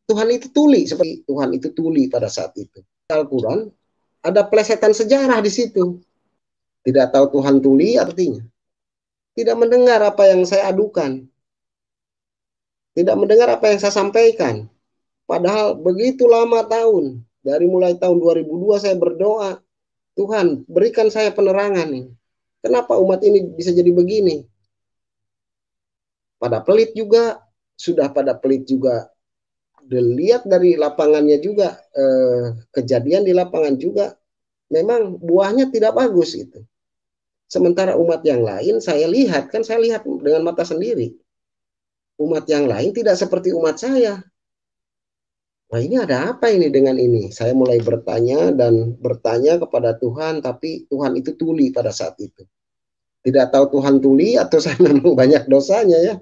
Tuhan itu tuli, seperti Tuhan itu tuli pada saat itu. Al-Quran ada plesetan sejarah di situ. Tidak tahu Tuhan tuli artinya tidak mendengar apa yang saya adukan, tidak mendengar apa yang saya sampaikan. Padahal begitu lama tahun, dari mulai tahun 2002 saya berdoa, Tuhan berikan saya penerangan ini. Kenapa umat ini bisa jadi begini? Pada pelit juga, sudah pada pelit juga. Dilihat dari lapangannya juga, kejadian di lapangan juga, memang buahnya tidak bagus itu. Sementara umat yang lain saya lihat, kan saya lihat dengan mata sendiri. Umat yang lain tidak seperti umat saya. Nah ini ada apa ini dengan ini? Saya mulai bertanya dan bertanya kepada Tuhan, tapi Tuhan itu tuli pada saat itu. Tidak tahu Tuhan tuli atau saya memang banyak dosanya ya.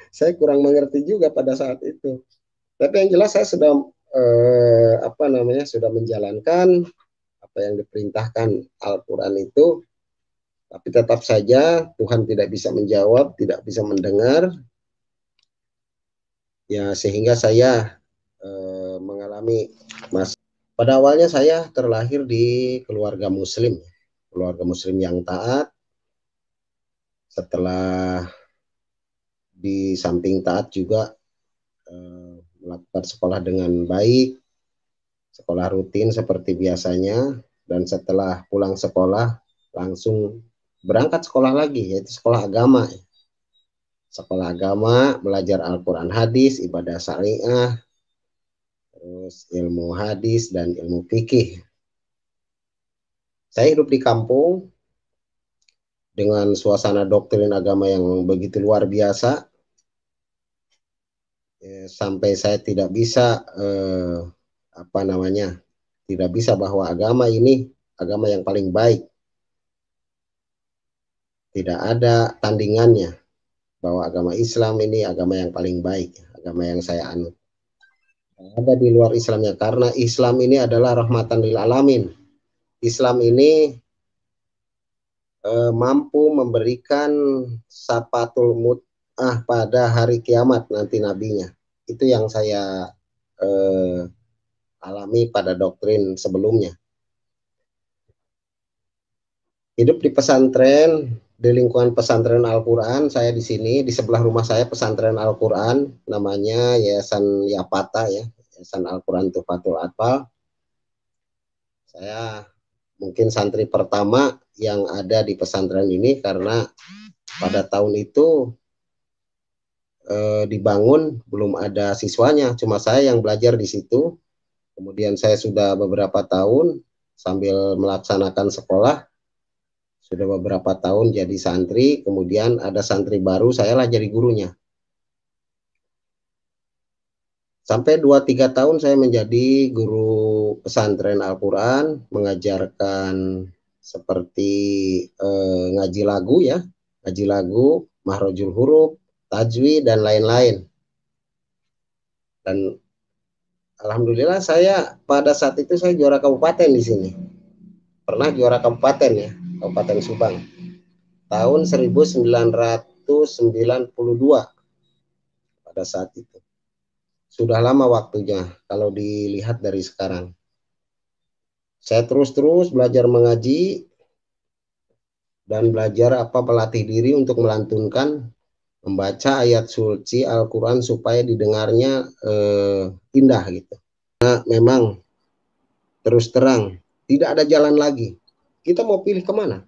Saya kurang mengerti juga pada saat itu. Tapi yang jelas saya sudah sudah menjalankan apa yang diperintahkan Al-Quran itu. Tapi tetap saja Tuhan tidak bisa menjawab, tidak bisa mendengar. Ya sehingga saya mengalami pada awalnya saya terlahir di keluarga Muslim yang taat. Setelah di samping taat juga melakukan sekolah dengan baik, sekolah rutin seperti biasanya, dan setelah pulang sekolah langsung berangkat sekolah lagi, yaitu sekolah agama. Sekolah agama, belajar Al-Quran hadis, ibadah syariah, terus ilmu hadis dan ilmu fikih. Saya hidup di kampung dengan suasana doktrin agama yang begitu luar biasa. Sampai saya tidak bisa tidak bisa bahwa agama ini agama yang paling baik, tidak ada tandingannya bahwa agama Islam ini agama yang paling baik, agama yang saya anut. Ada di luar Islamnya, karena Islam ini adalah rahmatan lil alamin. Islam ini mampu memberikan sapatul mut'ah pada hari kiamat nanti nabinya. Itu yang saya alami pada doktrin sebelumnya. Hidup di pesantren, di lingkungan pesantren Al-Quran. Saya di sini, di sebelah rumah saya pesantren Al-Quran, namanya Yayasan Yapata ya, Yayasan Al-Quran Tuhfatul Atfal. Saya mungkin santri pertama yang ada di pesantren ini, karena pada tahun itu dibangun belum ada siswanya, cuma saya yang belajar di situ. Kemudian saya sudah beberapa tahun sambil melaksanakan sekolah, sudah beberapa tahun jadi santri, kemudian ada santri baru, saya lah jadi gurunya. Sampai 2-3 tahun saya menjadi guru pesantren Al-Quran, mengajarkan seperti ngaji lagu ya, ngaji lagu, mahrojul huruf, tajwid, dan lain-lain. Dan alhamdulillah saya pada saat itu saya juara kabupaten di sini. Pernah juara kabupaten ya, Kabupaten Subang. Tahun 1992 pada saat itu. Sudah lama waktunya kalau dilihat dari sekarang. Saya terus belajar mengaji dan belajar melatih diri untuk melantunkan, membaca ayat suci Al-Quran supaya didengarnya indah gitu. Nah, memang terus terang tidak ada jalan lagi. Kita mau pilih kemana?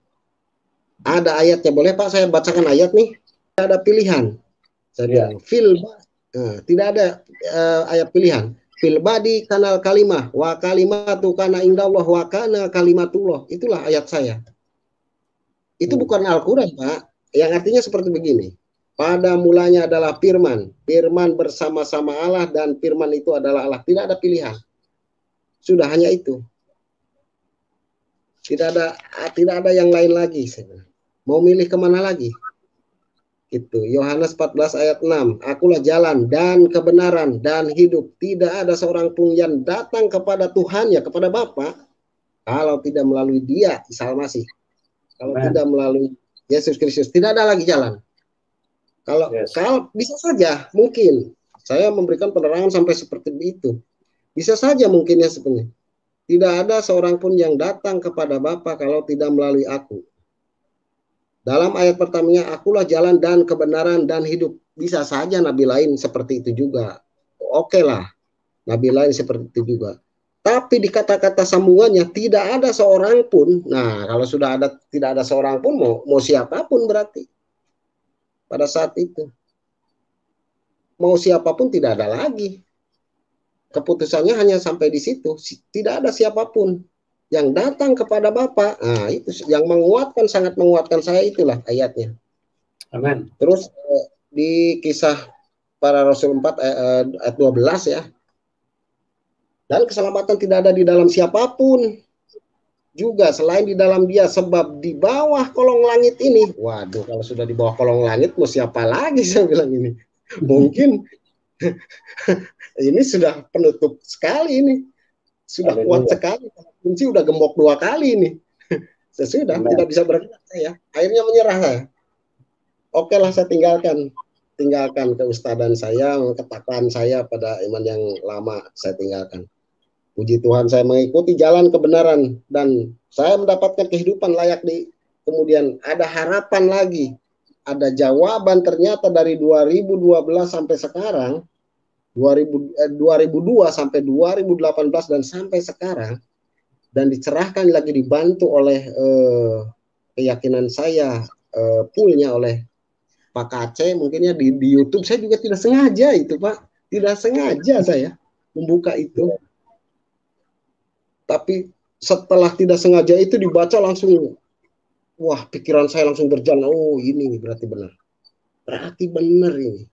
Ada ayatnya, boleh Pak saya bacakan ayat nih? Tidak ada pilihan. Saya bilang tidak ada ayat pilihan. Fil badi kanal kalimah wa kalimatu kana indallah wa kana kalimatullah. Itulah ayat saya. Itu bukan Al-Quran Pak. Yang artinya seperti begini. Pada mulanya adalah firman. Firman bersama-sama Allah, dan firman itu adalah Allah. Tidak ada pilihan. Sudah hanya itu. Tidak ada yang lain lagi. Mau milih kemana lagi? Itu Yohanes 14 ayat 6. Akulah jalan dan kebenaran dan hidup. Tidak ada seorang pun yang datang kepada Tuhannya, kepada Bapa, kalau tidak melalui Dia, Isa Al-Masih. Kalau tidak melalui Yesus Kristus, tidak ada lagi jalan. Kalau bisa saja mungkin Saya memberikan penerangan sampai seperti itu. Bisa saja mungkin ya sebenarnya. Tidak ada seorang pun yang datang kepada Bapa kalau tidak melalui aku. Dalam ayat pertamanya, akulah jalan dan kebenaran dan hidup. Bisa saja nabi lain seperti itu juga. Oke lah, nabi lain seperti itu juga. Tapi di kata-kata sambungannya tidak ada seorang pun. Nah, kalau sudah ada tidak ada seorang pun, mau siapapun berarti pada saat itu. Mau siapapun tidak ada lagi. Keputusannya hanya sampai di situ. Tidak ada siapapun yang datang kepada Bapa. Nah, itu yang menguatkan, sangat menguatkan saya, itulah ayatnya. Amin. Terus di Kisah Para Rasul 4 ayat 12 ya. Dan keselamatan tidak ada di dalam siapapun juga selain di dalam Dia, sebab di bawah kolong langit ini. Waduh, kalau sudah di bawah kolong langit mau siapa lagi, saya bilang ini. Mungkin ini sudah penutup sekali ini. Sudah kuat sekali. Kunci udah gembok 2 kali ini. Sesudah tidak bisa bergerak saya. Akhirnya menyerah saya. Oke lah, saya tinggalkan keustadan saya, ketakwaan saya pada iman yang lama saya tinggalkan. Puji Tuhan, saya mengikuti jalan kebenaran dan saya mendapatkan kehidupan layak di kemudian. Ada harapan lagi, ada jawaban ternyata dari 2012 sampai sekarang, 2002 sampai 2018 dan sampai sekarang, dan dicerahkan lagi, dibantu oleh keyakinan saya, poolnya oleh Pak Kace, mungkinnya di YouTube. Saya juga tidak sengaja itu, Pak, tidak sengaja saya membuka itu. Tapi setelah tidak sengaja itu dibaca langsung, wah, pikiran saya langsung berjalan. Oh, ini berarti benar. Berarti benar ini.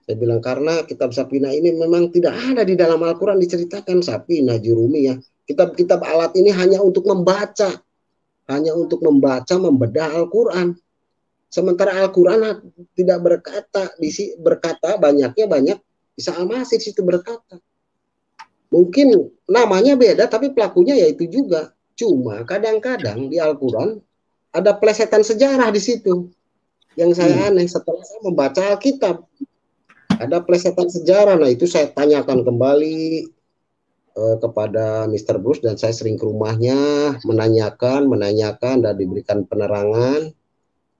Saya bilang karena kitab Sapina ini memang tidak ada di dalam Al-Quran diceritakan Sapina, Jurumiyah. Kitab-kitab alat ini hanya untuk membaca. Hanya untuk membaca, membedah Al-Quran. Sementara Al-Quran tidak berkata, banyaknya banyak. Isa Al-Masih situ berkata. Mungkin namanya beda, tapi pelakunya ya itu juga. Cuma kadang-kadang di Al-Quran ada plesetan sejarah di situ. Yang saya aneh, setelah saya membaca Alkitab, ada plesetan sejarah. Nah, itu saya tanyakan kembali kepada Mr. Bruce, dan saya sering ke rumahnya, menanyakan, dan diberikan penerangan.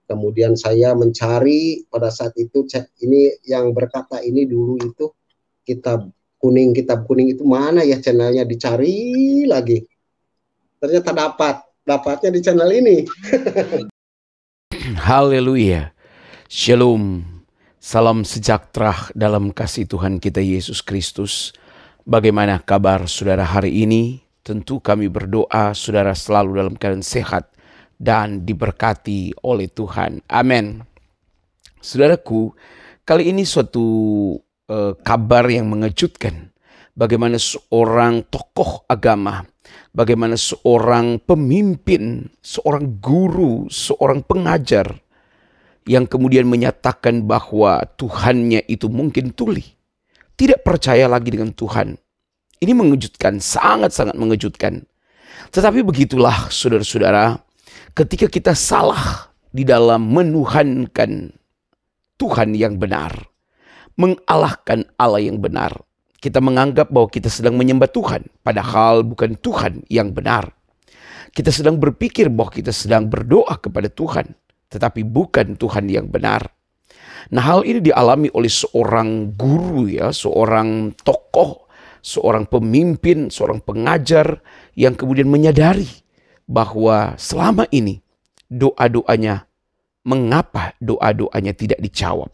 Kemudian saya mencari pada saat itu, ini yang berkata ini dulu itu kitab kuning itu mana ya channelnya, dicari lagi. Ternyata dapatnya di channel ini. Haleluya. Shalom. Salam sejahtera dalam kasih Tuhan kita Yesus Kristus. Bagaimana kabar saudara hari ini? Tentu kami berdoa saudara selalu dalam keadaan sehat dan diberkati oleh Tuhan. Amin. Saudaraku, kali ini suatu kabar yang mengejutkan. Bagaimana seorang tokoh agama, bagaimana seorang pemimpin, seorang guru, seorang pengajar yang kemudian menyatakan bahwa Tuhannya itu mungkin tuli, tidak percaya lagi dengan Tuhan. Ini mengejutkan, sangat-sangat mengejutkan. Tetapi begitulah saudara-saudara, ketika kita salah di dalam menuhankan Tuhan yang benar, mengalahkan Allah yang benar, kita menganggap bahwa kita sedang menyembah Tuhan, padahal bukan Tuhan yang benar. Kita sedang berpikir bahwa kita sedang berdoa kepada Tuhan, tetapi bukan Tuhan yang benar. Nah, hal ini dialami oleh seorang guru ya, seorang tokoh, seorang pemimpin, seorang pengajar yang kemudian menyadari bahwa selama ini doa-doanya, mengapa doa-doanya tidak dijawab.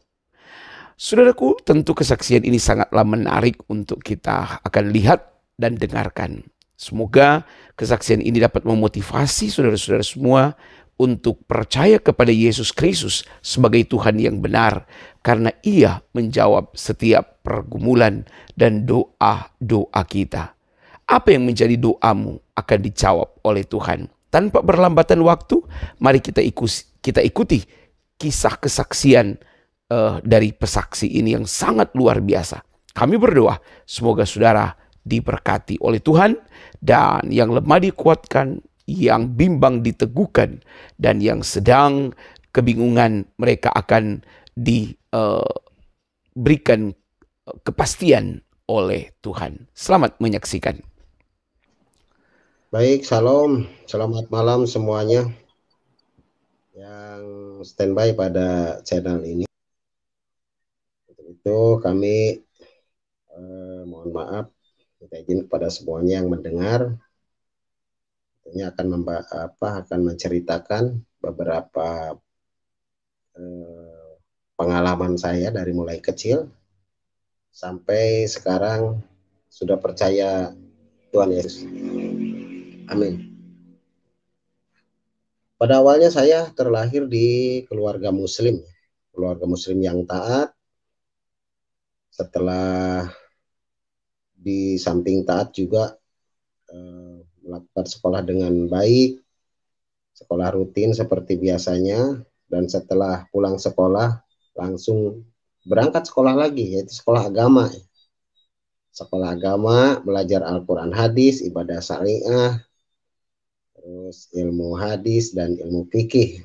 Saudaraku, tentu kesaksian ini sangatlah menarik untuk kita akan lihat dan dengarkan. Semoga kesaksian ini dapat memotivasi saudara-saudara semua untuk percaya kepada Yesus Kristus sebagai Tuhan yang benar, karena Ia menjawab setiap pergumulan dan doa-doa kita. Apa yang menjadi doamu akan dijawab oleh Tuhan. Tanpa berlambatan waktu, mari kita ikuti kisah kesaksian dari pesaksi ini yang sangat luar biasa. Kami berdoa semoga saudara diberkati oleh Tuhan, dan yang lemah dikuatkan, yang bimbang diteguhkan, dan yang sedang kebingungan mereka akan diberikan kepastian oleh Tuhan. Selamat menyaksikan. Baik, salam. Selamat malam semuanya yang standby pada channel ini. Untuk itu kami mohon maaf, minta izin kepada semuanya yang mendengar. Tentunya akan menceritakan beberapa pengalaman saya dari mulai kecil sampai sekarang sudah percaya Tuhan Yesus. Amin. Pada awalnya saya terlahir di keluarga Muslim yang taat. Setelah di samping taat juga melakukan sekolah dengan baik, sekolah rutin seperti biasanya, dan setelah pulang sekolah langsung berangkat sekolah lagi, yaitu sekolah agama. Sekolah agama, belajar Al-Quran hadis, ibadah syariah, terus ilmu hadis dan ilmu fikih.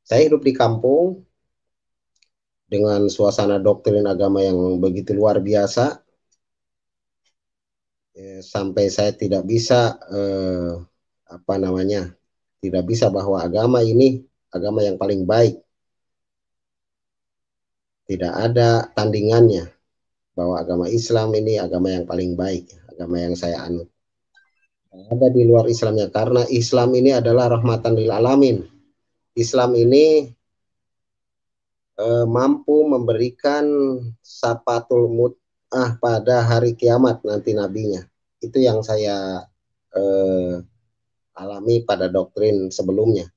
Saya hidup di kampung dengan suasana doktrin agama yang begitu luar biasa, sampai saya tidak bisa tidak bisa bahwa agama ini agama yang paling baik, tidak ada tandingannya, bahwa agama Islam ini agama yang paling baik, agama yang saya anut. Ada di luar Islamnya, karena Islam ini adalah rahmatan lil alamin. Islam ini mampu memberikan syafatul mut'ah pada hari kiamat nanti nabinya. Itu yang saya alami pada doktrin sebelumnya.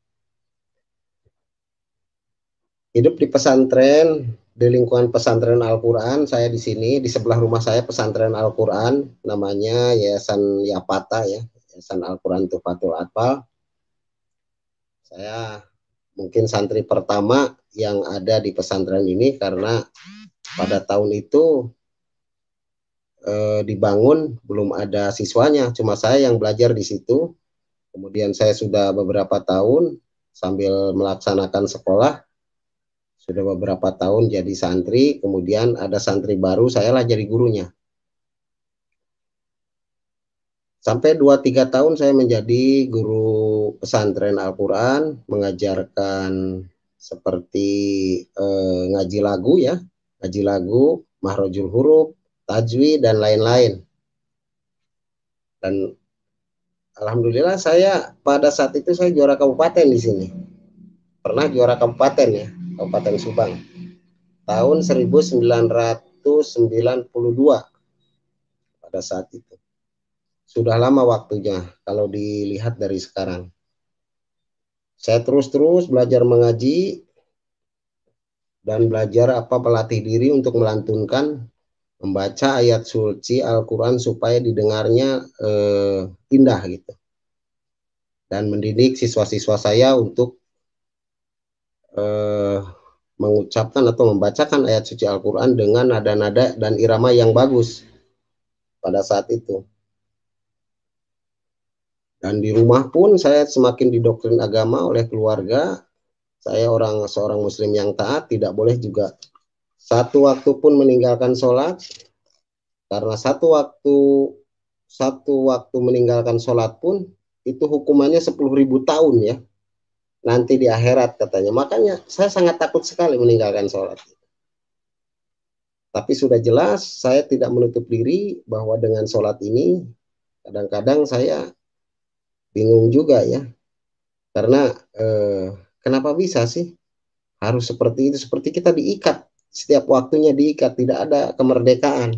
Hidup di pesantren, di lingkungan pesantren Al-Quran. Saya di sini, di sebelah rumah saya pesantren Al-Quran, namanya Yayasan Yapata ya, Yayasan Al-Quran Tuhfatul Atfal. Saya mungkin santri pertama yang ada di pesantren ini, karena pada tahun itu dibangun belum ada siswanya, cuma saya yang belajar di situ. Kemudian saya sudah beberapa tahun sambil melaksanakan sekolah, sudah beberapa tahun jadi santri, kemudian ada santri baru, saya lah jadi gurunya. Sampai 2-3 tahun saya menjadi guru pesantren Al-Quran, mengajarkan seperti ngaji lagu ya, ngaji lagu, mahrojul huruf, tajwid, dan lain-lain. Dan alhamdulillah saya pada saat itu saya juara kabupaten di sini. Pernah juara kabupaten ya, Kabupaten Subang. Tahun 1992 pada saat itu. Sudah lama waktunya kalau dilihat dari sekarang. Saya terus belajar mengaji dan belajar melatih diri untuk melantunkan, membaca ayat suci Al-Quran supaya didengarnya indah gitu. Dan mendidik siswa-siswa saya untuk mengucapkan atau membacakan ayat suci Al-Quran dengan nada-nada dan irama yang bagus pada saat itu. Dan di rumah pun saya semakin didoktrin agama oleh keluarga. Saya seorang muslim yang taat, tidak boleh juga satu waktu pun meninggalkan sholat, karena satu waktu meninggalkan sholat pun itu hukumannya 10.000 tahun ya, nanti di akhirat katanya. Makanya saya sangat takut sekali meninggalkan sholat. Tapi sudah jelas saya tidak menutup diri bahwa dengan sholat ini kadang-kadang saya bingung juga ya, karena kenapa bisa sih harus seperti itu, seperti kita diikat, setiap waktunya diikat, tidak ada kemerdekaan.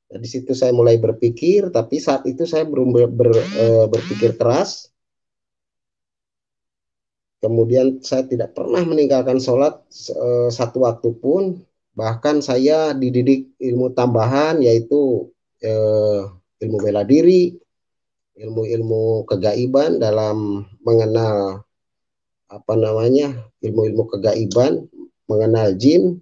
Nah, di situ saya mulai berpikir, tapi saat itu saya belum berpikir keras. Kemudian saya tidak pernah meninggalkan sholat satu waktu pun, bahkan saya dididik ilmu tambahan, yaitu ilmu bela diri, ilmu-ilmu kegaiban dalam mengenal ilmu-ilmu kegaiban, mengenal jin,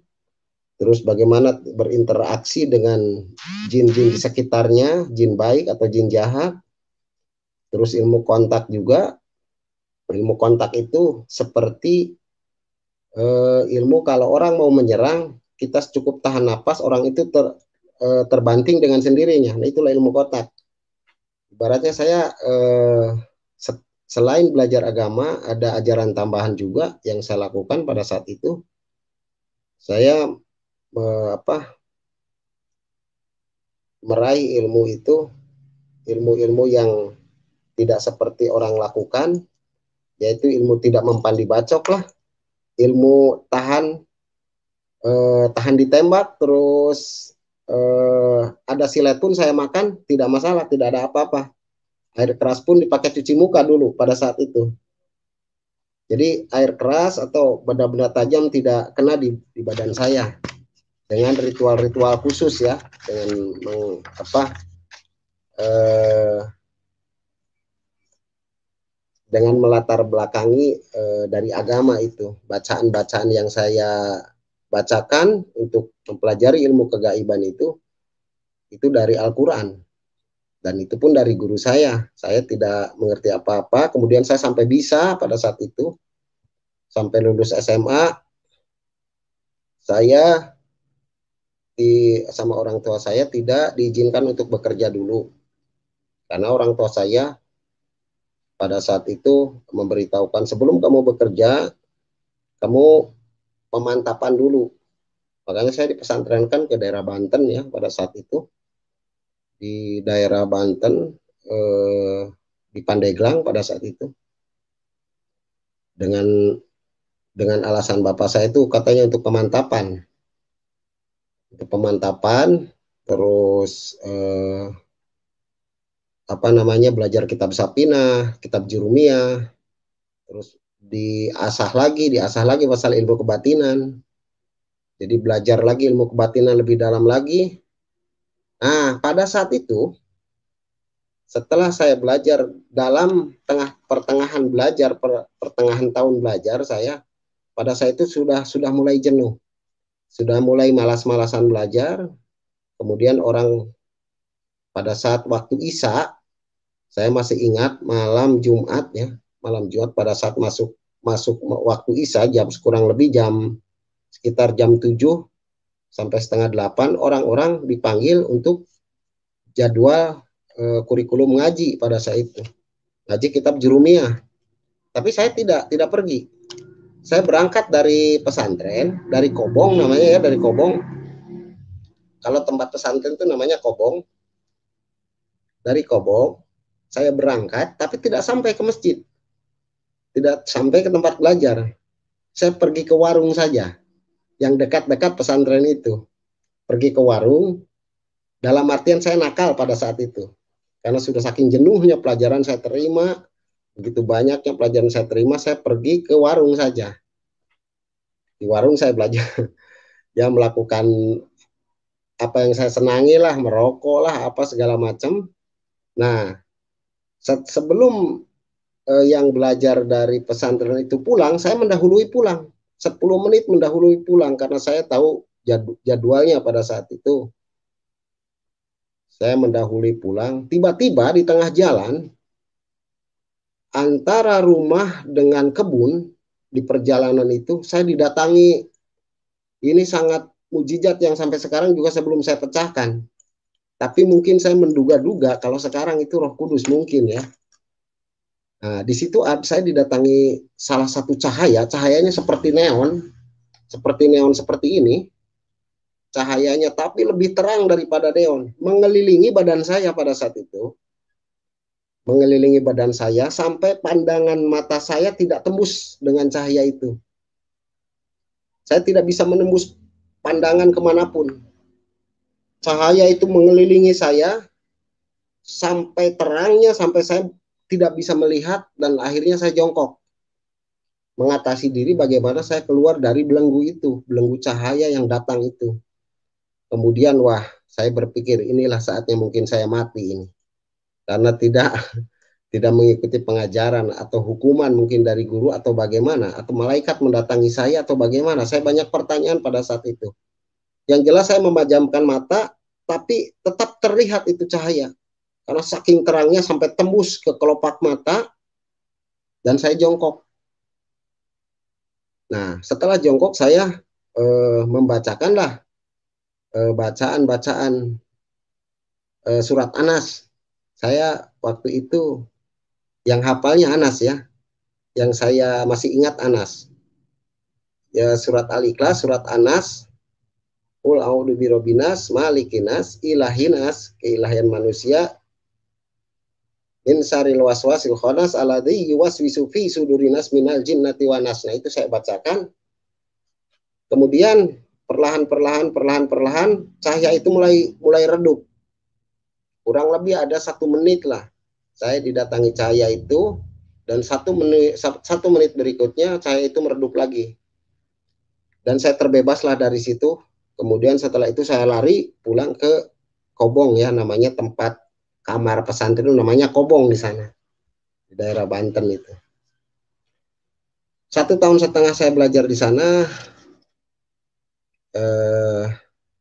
terus bagaimana berinteraksi dengan jin-jin di sekitarnya, jin baik atau jin jahat. Terus ilmu kontak juga. Ilmu kontak itu seperti ilmu kalau orang mau menyerang, kita cukup tahan napas, orang itu terbanting dengan sendirinya. Nah, itulah ilmu kotak. Ibaratnya saya selain belajar agama, ada ajaran tambahan juga yang saya lakukan pada saat itu. Saya meraih ilmu itu, ilmu-ilmu yang tidak seperti orang lakukan, yaitu ilmu tidak mempan dibacok lah, ilmu tahan ditembak, terus ada silet pun saya makan, tidak masalah, tidak ada apa-apa. Air keras pun dipakai cuci muka dulu pada saat itu. Jadi air keras atau benda-benda tajam tidak kena di badan saya dengan ritual-ritual khusus ya, dengan dengan melatar belakangi dari agama itu, bacaan-bacaan yang saya bacakan untuk mempelajari ilmu kegaiban itu dari Al-Quran. Dan itu pun dari guru saya. Saya tidak mengerti apa-apa. Kemudian saya sampai bisa pada saat itu. Sampai lulus SMA. Saya sama orang tua saya tidak diizinkan untuk bekerja dulu. Karena orang tua saya pada saat itu memberitahukan, sebelum kamu bekerja, kamu pemantapan dulu. Makanya saya dipesantrenkan ke daerah Banten ya pada saat itu. Di daerah Banten, di Pandeglang pada saat itu, dengan alasan bapak saya itu katanya untuk pemantapan, terus belajar kitab Sapinah, kitab Jurumiyah, terus diasah lagi pasal ilmu kebatinan, jadi belajar lagi ilmu kebatinan lebih dalam lagi. Nah, pada saat itu, setelah saya belajar dalam pertengahan tahun belajar saya, pada saat itu sudah mulai jenuh, sudah mulai malas-malasan belajar. Kemudian pada saat waktu Isya, saya masih ingat malam Jumat pada saat masuk waktu Isya, kurang lebih sekitar jam 7 sampai setengah 8, orang-orang dipanggil untuk jadwal kurikulum ngaji pada saat itu, ngaji kitab Jurumiyah. Tapi saya tidak pergi. Saya berangkat dari pesantren, dari Kobong namanya ya, dari Kobong. Kalau tempat pesantren itu namanya Kobong. Dari Kobong saya berangkat, tapi tidak sampai ke masjid, tidak sampai ke tempat belajar. Saya pergi ke warung saja, yang dekat-dekat pesantren itu. Pergi ke warung, dalam artian saya nakal pada saat itu. Karena sudah saking jenuhnya pelajaran saya terima, begitu banyaknya pelajaran saya terima, saya pergi ke warung saja. Di warung saya belajar, ya melakukan apa yang saya senangi lah, merokok lah, apa segala macam. Nah, sebelum yang belajar dari pesantren itu pulang, saya mendahului pulang. 10 menit mendahului pulang, karena saya tahu jadwalnya pada saat itu. Saya mendahului pulang, tiba-tiba di tengah jalan, antara rumah dengan kebun, di perjalanan itu, saya didatangi, ini sangat mujizat yang sampai sekarang juga sebelum saya pecahkan. Tapi mungkin saya menduga-duga kalau sekarang itu Roh Kudus mungkin ya. Nah, di situ saya didatangi salah satu cahayanya seperti neon seperti ini. Cahayanya tapi lebih terang daripada neon, mengelilingi badan saya pada saat itu. Mengelilingi badan saya sampai pandangan mata saya tidak tembus dengan cahaya itu. Saya tidak bisa menembus pandangan kemanapun. Cahaya itu mengelilingi saya sampai terangnya, sampai saya tidak bisa melihat, dan akhirnya saya jongkok. Mengatasi diri bagaimana saya keluar dari belenggu itu, belenggu cahaya yang datang itu. Kemudian saya berpikir inilah saatnya mungkin saya mati ini. Karena tidak mengikuti pengajaran atau hukuman mungkin dari guru atau bagaimana, atau malaikat mendatangi saya atau bagaimana. Saya banyak pertanyaan pada saat itu. Yang jelas saya memejamkan mata, tapi tetap terlihat itu cahaya. Karena saking terangnya sampai tembus ke kelopak mata, dan saya jongkok. Nah, setelah jongkok saya membacakanlah bacaan-bacaan surat Anas. Saya waktu itu yang hafalnya Anas ya, yang saya masih ingat Anas. Ya, surat Al-Ikhlas, surat Anas, Qul a'udzu birabbinas, malikinas, ilahinas, keilahian manusia, min syarril waswasil khannas alladzi yuwaswisu fi sudurinas minal jinnati wan nas. Nah, itu saya bacakan. Kemudian perlahan cahaya itu mulai redup. Kurang lebih ada 1 menit lah. Saya didatangi cahaya itu, dan 1 menit berikutnya cahaya itu meredup lagi. Dan saya terbebaslah dari situ. Kemudian setelah itu saya lari pulang ke Kobong ya, namanya tempat kamar pesantren namanya Kobong di sana, di daerah Banten itu. 1,5 tahun saya belajar di sana.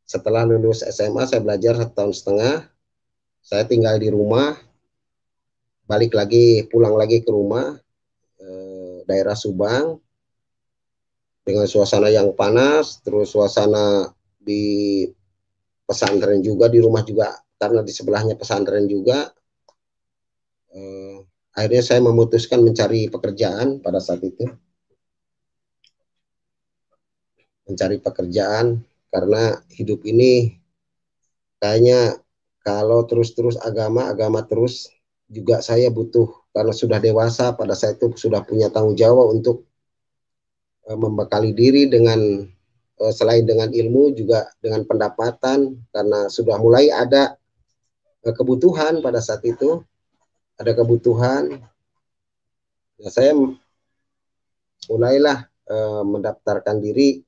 Setelah lulus SMA saya belajar 1,5 tahun. Saya tinggal di rumah, pulang lagi ke rumah, daerah Subang, dengan suasana yang panas, terus suasana di pesantren juga, di rumah juga, karena di sebelahnya pesantren juga. Akhirnya saya memutuskan mencari pekerjaan pada saat itu. Mencari pekerjaan, karena hidup ini kayaknya kalau terus-terus agama terus, juga saya butuh, karena sudah dewasa, pada saat itu sudah punya tanggung jawab untuk membekali diri dengan selain dengan ilmu juga dengan pendapatan, karena sudah mulai ada kebutuhan pada saat itu, ada kebutuhan. Nah, saya mulailah mendaftarkan diri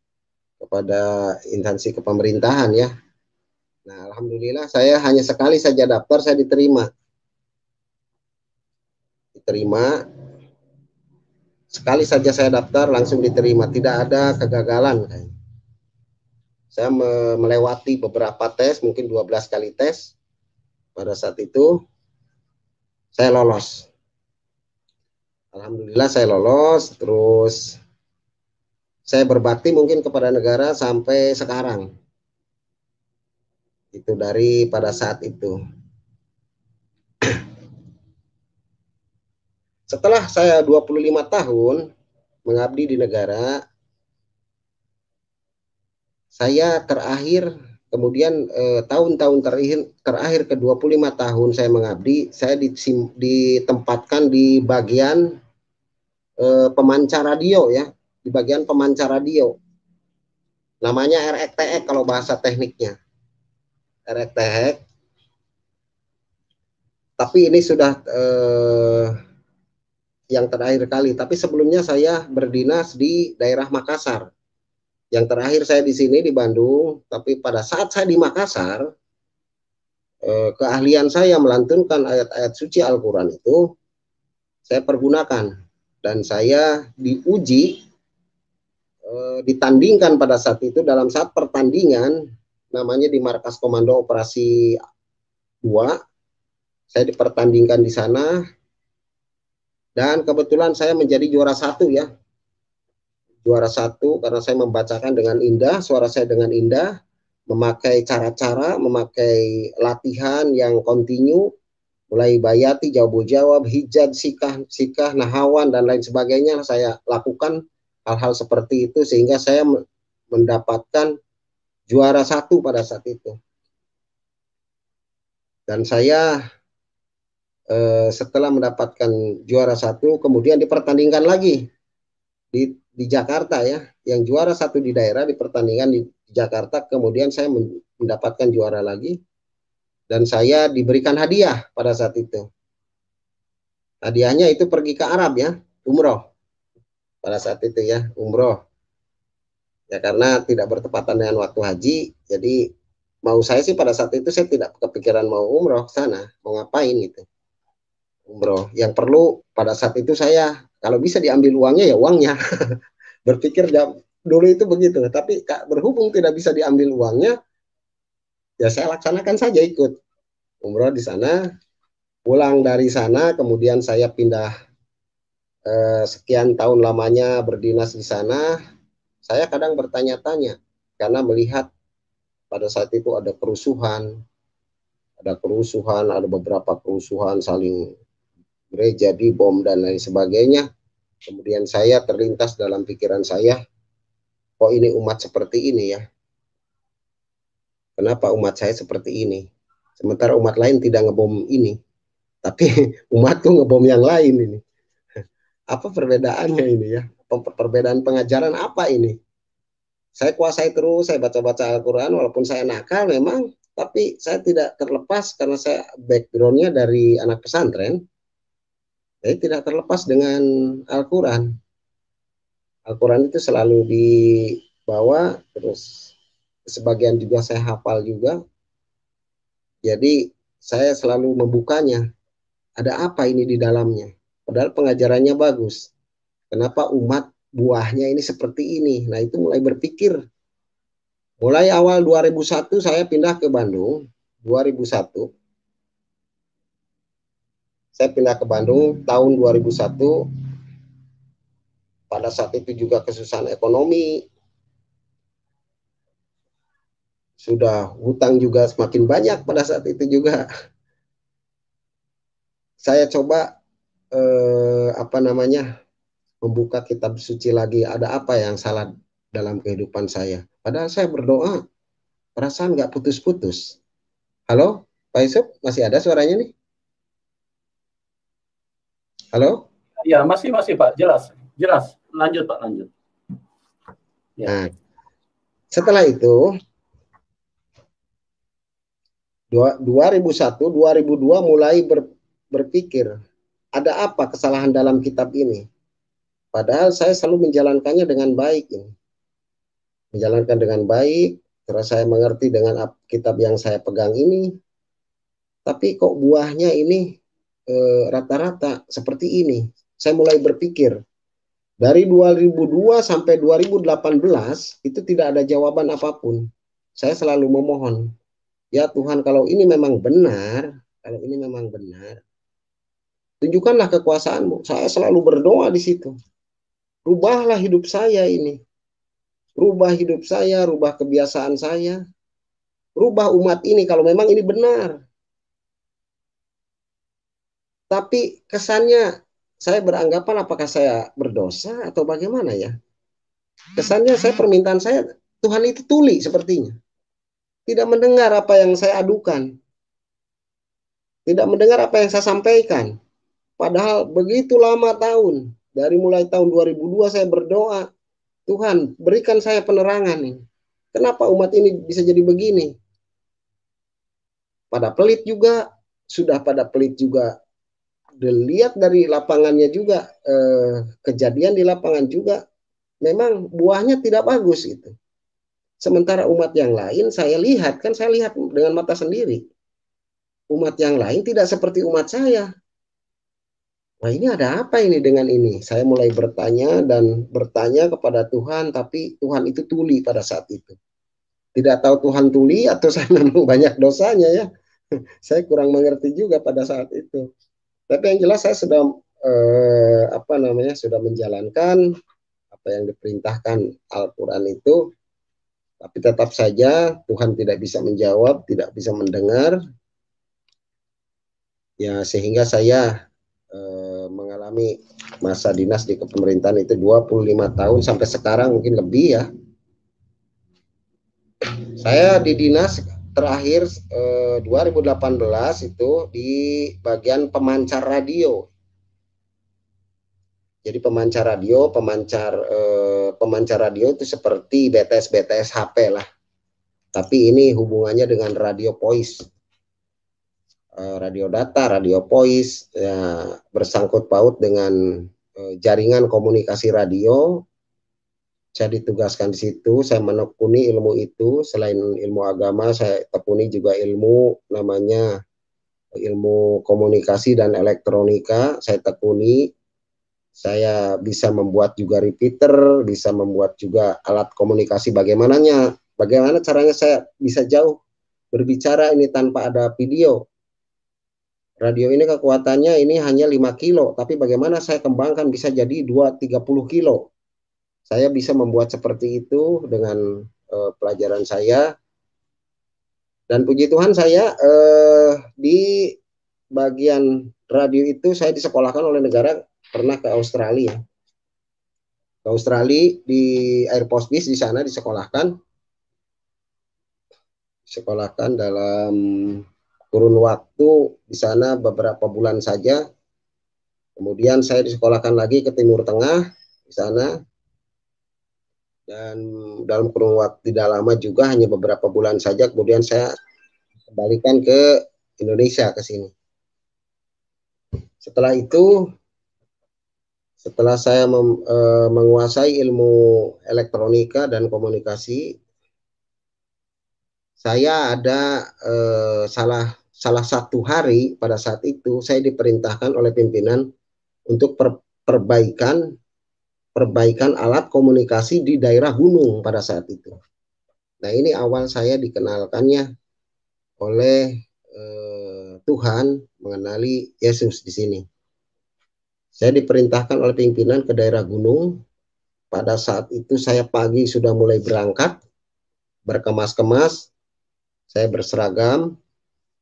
kepada instansi kepemerintahan ya. Nah, alhamdulillah saya hanya sekali saja daftar, saya diterima. Sekali saja saya daftar langsung diterima, tidak ada kegagalan. Saya melewati beberapa tes, mungkin 12 kali tes. Pada saat itu saya lolos. Alhamdulillah saya lolos, terus saya berbakti mungkin kepada negara sampai sekarang. Itu dari pada saat itu. Setelah saya 25 tahun mengabdi di negara, saya terakhir, kemudian tahun-tahun terakhir ke 25 tahun saya mengabdi, saya ditempatkan di bagian pemancar radio ya, di bagian pemancar radio. Namanya RETX kalau bahasa tekniknya. RETX. Tapi ini sudah yang terakhir kali, tapi sebelumnya saya berdinas di daerah Makassar. Yang terakhir saya di sini di Bandung, tapi pada saat saya di Makassar, keahlian saya melantunkan ayat-ayat suci Al-Quran itu saya pergunakan, dan saya diuji, ditandingkan pada saat itu. Dalam saat pertandingan, namanya di Markas Komando Operasi 2, saya dipertandingkan di sana. Dan kebetulan saya menjadi juara 1 ya. Juara 1 karena saya membacakan dengan indah, suara saya dengan indah, memakai cara-cara, memakai latihan yang kontinu, mulai bayati, jawab, hijab, sikah, nahawan, dan lain sebagainya. Saya lakukan hal-hal seperti itu sehingga saya mendapatkan juara 1 pada saat itu. Dan saya setelah mendapatkan juara 1, kemudian dipertandingkan lagi di Jakarta ya, yang juara 1 di daerah dipertandingkan di Jakarta, kemudian saya mendapatkan juara lagi, dan saya diberikan hadiah pada saat itu. Hadiahnya itu pergi ke Arab ya, umroh pada saat itu ya, umroh ya, karena tidak bertepatan dengan waktu haji. Jadi mau saya sih pada saat itu saya tidak kepikiran mau umroh ke sana, mau ngapain gitu. Umroh yang perlu pada saat itu saya, kalau bisa diambil uangnya ya uangnya. Berpikir dulu itu begitu, tapi berhubung tidak bisa diambil uangnya, ya saya laksanakan saja ikut umroh di sana. Pulang dari sana, kemudian saya pindah, sekian tahun lamanya berdinas di sana. Saya kadang bertanya-tanya karena melihat pada saat itu ada kerusuhan, ada beberapa kerusuhan saling gereja dibom dan lain sebagainya. Kemudian saya terlintas dalam pikiran saya, kok ini umat seperti ini ya? Kenapa umat saya seperti ini? Sementara umat lain tidak ngebom ini, tapi umatku ngebom yang lain ini. Apa perbedaannya ini ya? Perbedaan pengajaran apa ini? Saya kuasai terus, saya baca-baca Al-Quran, walaupun saya nakal memang, tapi saya tidak terlepas karena saya backgroundnya dari anak pesantren, saya tidak terlepas dengan Al-Quran. Al-Quran itu selalu dibawa, terus sebagian juga saya hafal juga, jadi saya selalu membukanya, ada apa ini di dalamnya, padahal pengajarannya bagus. Kenapa umat buahnya ini seperti ini? Nah itu mulai berpikir. Mulai awal 2001 saya pindah ke Bandung. 2001 saya pindah ke Bandung tahun 2001. Pada saat itu juga kesusahan ekonomi. Sudah hutang juga semakin banyak pada saat itu juga. Saya coba membuka kitab suci lagi. Ada apa yang salah dalam kehidupan saya? Padahal saya berdoa, perasaan nggak putus-putus. Halo, Pak Yusuf, masih ada suaranya nih? Halo? Ya, masih Pak, jelas. Lanjut Pak, lanjut. Ya. Nah, setelah itu 2001, 2002 mulai berpikir, ada apa kesalahan dalam kitab ini? Padahal saya selalu menjalankannya dengan baik. Menjalankan dengan baik, terus saya mengerti dengan kitab yang saya pegang ini. Tapi kok buahnya ini rata-rata seperti ini. Saya mulai berpikir, dari 2002 sampai 2018 itu tidak ada jawaban apapun. Saya selalu memohon, ya Tuhan, kalau ini memang benar, tunjukkanlah kekuasaan-Mu. Saya selalu berdoa di situ. Rubahlah hidup saya ini. Rubah hidup saya, rubah kebiasaan saya. Rubah umat ini kalau memang ini benar. Tapi kesannya saya beranggapan apakah saya berdosa atau bagaimana ya? Kesannya permintaan saya, Tuhan itu tuli sepertinya. Tidak mendengar apa yang saya adukan. Tidak mendengar apa yang saya sampaikan. Padahal begitu lama tahun. Dari mulai tahun 2002 saya berdoa, Tuhan berikan saya penerangan ini. Kenapa umat ini bisa jadi begini? Pada pelit juga, dilihat dari lapangannya juga, kejadian di lapangan juga, memang buahnya tidak bagus itu. Sementara umat yang lain saya lihat dengan mata sendiri. Umat yang lain tidak seperti umat saya. Wah, ini ada apa ini dengan ini? Saya mulai bertanya kepada Tuhan, tapi Tuhan itu tuli pada saat itu. Tidak tahu Tuhan tuli atau saya memang banyak dosanya ya. Saya kurang mengerti juga pada saat itu. Tapi yang jelas saya sudah sudah menjalankan apa yang diperintahkan Al-Quran itu. Tapi tetap saja Tuhan tidak bisa menjawab, tidak bisa mendengar. Ya, sehingga saya mengalami masa dinas di kepemerintahan itu 25 tahun sampai sekarang mungkin lebih ya. Saya di dinas terakhir 2018 itu di bagian pemancar radio. Jadi pemancar radio itu seperti BTS HP lah. Tapi ini hubungannya dengan radio voice. Radio data, radio voice, ya, bersangkut paut dengan jaringan komunikasi radio. Saya ditugaskan di situ, saya menekuni ilmu itu. Selain ilmu agama, saya tekuni juga ilmu namanya ilmu komunikasi dan elektronika. Saya tekuni, saya bisa membuat juga repeater, bisa membuat juga alat komunikasi. Bagaimana caranya saya bisa jauh berbicara ini tanpa ada video. Radio ini kekuatannya ini hanya 5 kilo, tapi bagaimana saya kembangkan bisa jadi 2-30 kilo. Saya bisa membuat seperti itu dengan pelajaran saya. Dan puji Tuhan saya di bagian radio itu saya disekolahkan oleh negara, pernah ke Australia. Ke Australia di Air Force Base, di sana disekolahkan dalam kurun waktu di sana beberapa bulan saja. Kemudian saya disekolahkan lagi ke Timur Tengah di sana, dan dalam kurun waktu tidak lama juga, hanya beberapa bulan saja. Kemudian saya kembalikan ke Indonesia, ke sini. Setelah itu, setelah saya menguasai ilmu elektronika dan komunikasi, saya ada salah satu hari pada saat itu saya diperintahkan oleh pimpinan untuk perbaikan alat komunikasi di daerah gunung pada saat itu. Nah, ini awal saya dikenalkannya oleh Tuhan, mengenali Yesus di sini. Saya diperintahkan oleh pimpinan ke daerah gunung. Pada saat itu saya pagi sudah mulai berangkat, berkemas-kemas, saya berseragam,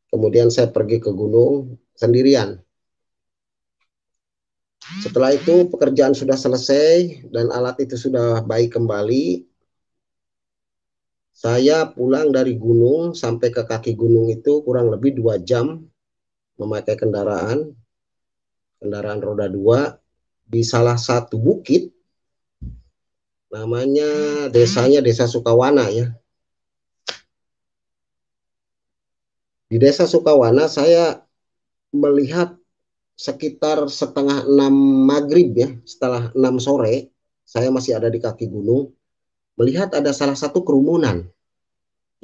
kemudian saya pergi ke gunung sendirian. Setelah itu pekerjaan sudah selesai dan alat itu sudah baik kembali. Saya pulang dari gunung sampai ke kaki gunung itu kurang lebih 2 jam memakai kendaraan roda 2 di salah satu bukit, namanya desanya Desa Sukawana ya. Di Desa Sukawana saya melihat sekitar setengah 6 maghrib ya, setelah 6 sore, saya masih ada di kaki gunung, melihat ada salah satu kerumunan.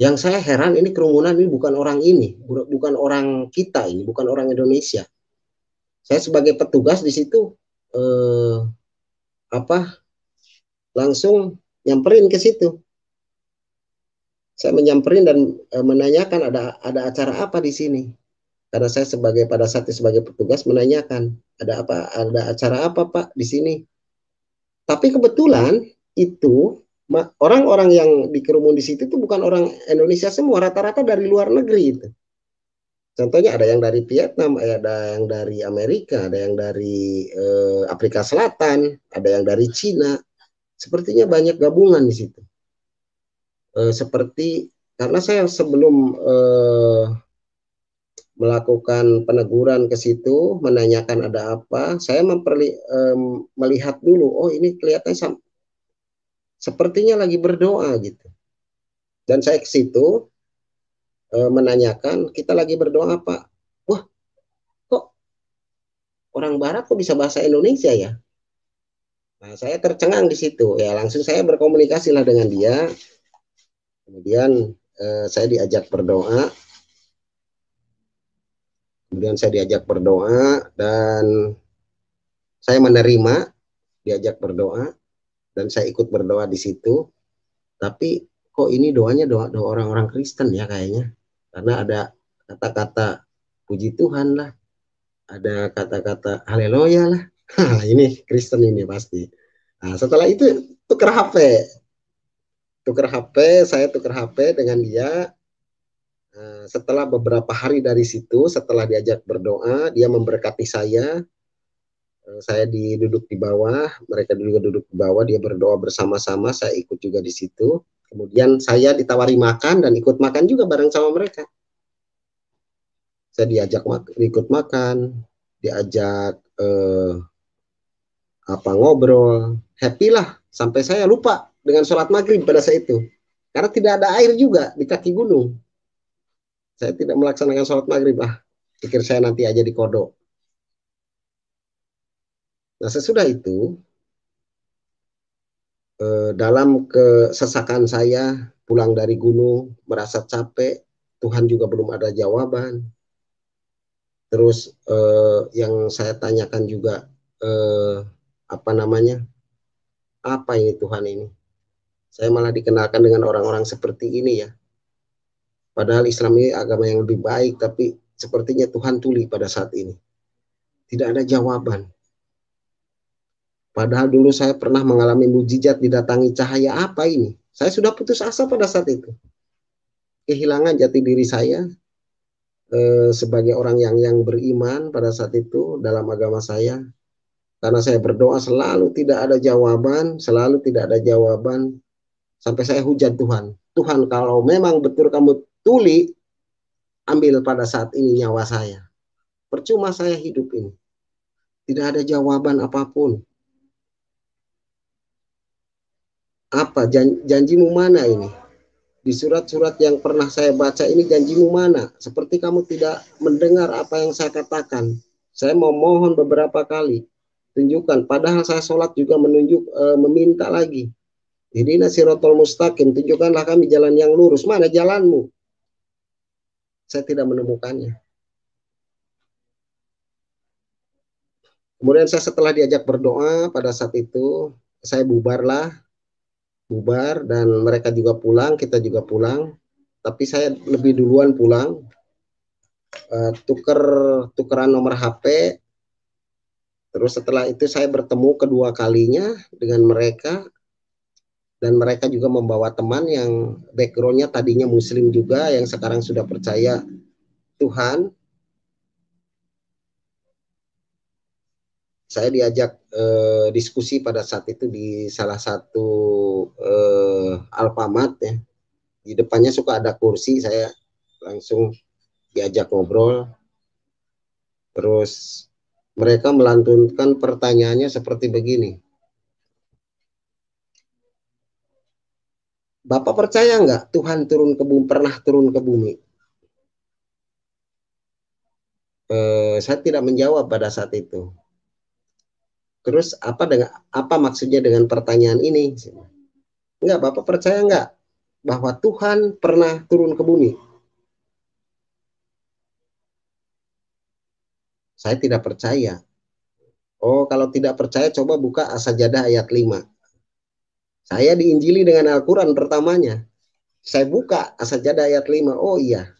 Yang saya heran, ini kerumunan ini bukan orang ini, bukan orang kita ini, bukan orang Indonesia. Saya sebagai petugas di situ langsung nyamperin ke situ. Saya menyamperin dan menanyakan ada acara apa di sini. Karena saya pada saat itu sebagai petugas menanyakan, ada acara apa Pak di sini. Tapi kebetulan itu orang-orang yang dikerumun di situ itu bukan orang Indonesia semua, rata-rata dari luar negeri itu. Contohnya ada yang dari Vietnam, ada yang dari Amerika, ada yang dari Afrika Selatan, ada yang dari Cina. Sepertinya banyak gabungan di situ. Seperti karena saya sebelum melakukan peneguran ke situ, menanyakan ada apa, saya melihat dulu, oh ini kelihatannya sepertinya lagi berdoa gitu. Dan saya ke situ menanyakan, kita lagi berdoa Pak. Wah, kok orang Barat kok bisa bahasa Indonesia ya? Nah, saya tercengang di situ. Ya, langsung saya berkomunikasi lah dengan dia. Kemudian saya diajak berdoa. Dan saya menerima diajak berdoa dan saya ikut berdoa di situ. Tapi kok ini doanya doa orang-orang Kristen ya kayaknya. Karena ada kata-kata puji Tuhan lah. Ada kata-kata haleluya lah. Ini Kristen ini pasti. Nah, setelah itu tukar HP. Saya tukar HP dengan dia. Setelah beberapa hari dari situ, setelah diajak berdoa, dia memberkati saya. Saya duduk di bawah, mereka juga duduk di bawah, dia berdoa bersama-sama, saya ikut juga di situ. Kemudian saya ditawari makan dan ikut makan juga bareng sama mereka. Saya ikut makan, diajak ngobrol, happy lah, sampai saya lupa dengan sholat maghrib pada saat itu. Karena tidak ada air juga di kaki gunung. Saya tidak melaksanakan sholat maghrib pikir saya nanti aja di kodok. Nah, sesudah itu, dalam kesesakan saya pulang dari gunung, merasa capek, Tuhan juga belum ada jawaban. Terus yang saya tanyakan juga, apa ini Tuhan ini? Saya malah dikenalkan dengan orang-orang seperti ini ya. Padahal Islam ini agama yang lebih baik, tapi sepertinya Tuhan tuli pada saat ini. Tidak ada jawaban. Padahal dulu saya pernah mengalami mujizat didatangi cahaya. Apa ini? Saya sudah putus asa pada saat itu. Kehilangan jati diri saya sebagai orang yang beriman pada saat itu dalam agama saya. Karena saya berdoa selalu tidak ada jawaban, selalu tidak ada jawaban. Sampai saya hujat Tuhan. Tuhan, kalau memang betul kamu tuli, ambil pada saat ini nyawa saya. Percuma saya hidup ini. Tidak ada jawaban apapun. Apa janjimu mana ini? Di surat-surat yang pernah saya baca ini janjimu mana? Seperti kamu tidak mendengar apa yang saya katakan. Saya mau mohon beberapa kali. Tunjukkan. Padahal saya sholat juga meminta lagi. Ihdina siratal mustaqim. Tunjukkanlah kami jalan yang lurus. Mana jalanmu? Saya tidak menemukannya. Kemudian saya setelah diajak berdoa pada saat itu, saya bubar dan mereka juga pulang, kita juga pulang. Tapi saya lebih duluan pulang, tukeran nomor HP. Terus setelah itu saya bertemu kedua kalinya dengan mereka, dan mereka juga membawa teman yang backgroundnya tadinya muslim juga, yang sekarang sudah percaya Tuhan. Saya diajak diskusi pada saat itu di salah satu Alfamart ya. Di depannya suka ada kursi, saya langsung diajak ngobrol. Terus mereka melantunkan pertanyaannya seperti begini. Bapak percaya nggak Tuhan pernah turun ke bumi? Saya tidak menjawab pada saat itu. Terus apa maksudnya dengan pertanyaan ini? Enggak, Bapak percaya enggak bahwa Tuhan pernah turun ke bumi? Saya tidak percaya. Oh, kalau tidak percaya coba buka As-Sajadah ayat 5. Saya diinjili dengan Al-Quran pertamanya. Saya buka As-Sajadah ayat 5. Oh iya.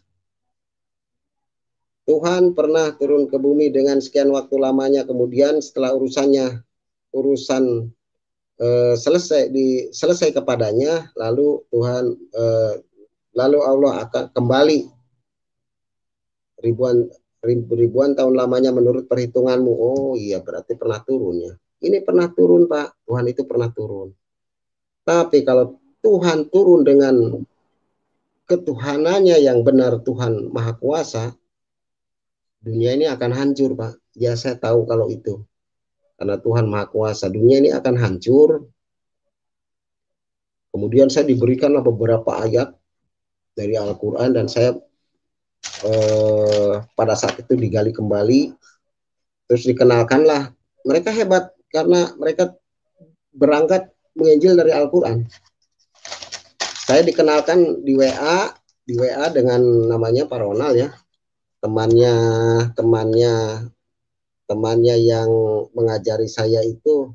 Tuhan pernah turun ke bumi dengan sekian waktu lamanya, kemudian setelah urusan selesai kepadanya, lalu Allah akan kembali ribuan tahun lamanya menurut perhitunganmu. Oh iya, berarti pernah turun ya. Ini pernah turun, Pak. Tuhan itu pernah turun. Tapi kalau Tuhan turun dengan ketuhanannya yang benar, Tuhan Maha Kuasa, dunia ini akan hancur, Pak. Ya, saya tahu kalau itu. Karena Tuhan Maha Kuasa, dunia ini akan hancur. Kemudian saya diberikanlah beberapa ayat dari Al-Quran, dan saya pada saat itu digali kembali. Terus dikenalkanlah. Mereka hebat karena mereka berangkat menginjil dari Al-Quran. Saya dikenalkan di WA dengan namanya Pak Ronald ya. Temannya yang mengajari saya itu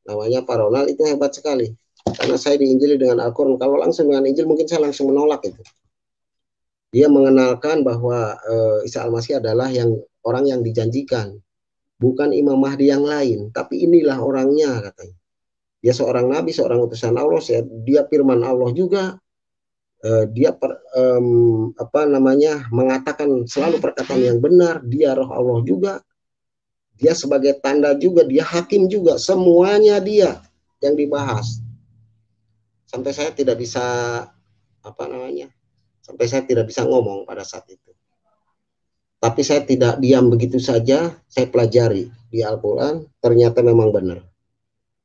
namanya Pak Ronald, itu hebat sekali. Karena saya diinjili dengan Al-Quran. Kalau langsung dengan Injil mungkin saya langsung menolak itu. Dia mengenalkan bahwa Isa Al-Masih adalah orang yang dijanjikan. Bukan Imam Mahdi yang lain. Tapi inilah orangnya katanya. Dia seorang nabi, seorang utusan Allah. Dia firman Allah juga. Dia mengatakan selalu perkataan yang benar. Dia roh Allah juga. Dia sebagai tanda juga. Dia hakim juga. Semuanya dia yang dibahas. Sampai saya tidak bisa sampai saya tidak bisa ngomong pada saat itu. Tapi saya tidak diam begitu saja. Saya pelajari di Al-Quran. Ternyata memang benar.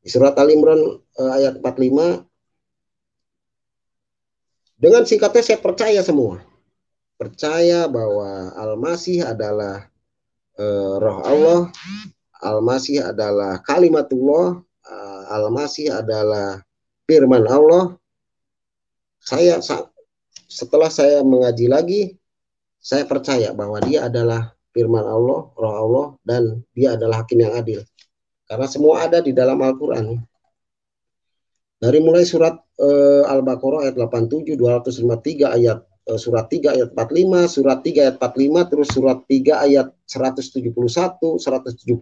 Di surat Al-Imran ayat 45. Dengan singkatnya saya percaya semua. Percaya bahwa Al-Masih adalah roh Allah. Al-Masih adalah kalimatullah. Al-Masih adalah firman Allah. Setelah saya mengaji lagi, saya percaya bahwa dia adalah firman Allah, roh Allah, dan dia adalah hakim yang adil. Karena semua ada di dalam Al-Quran. Dari mulai surat Al-Baqarah ayat 87, 253 ayat, surat 3 ayat 45, surat 3 ayat 45, terus surat 3 ayat 171, 172,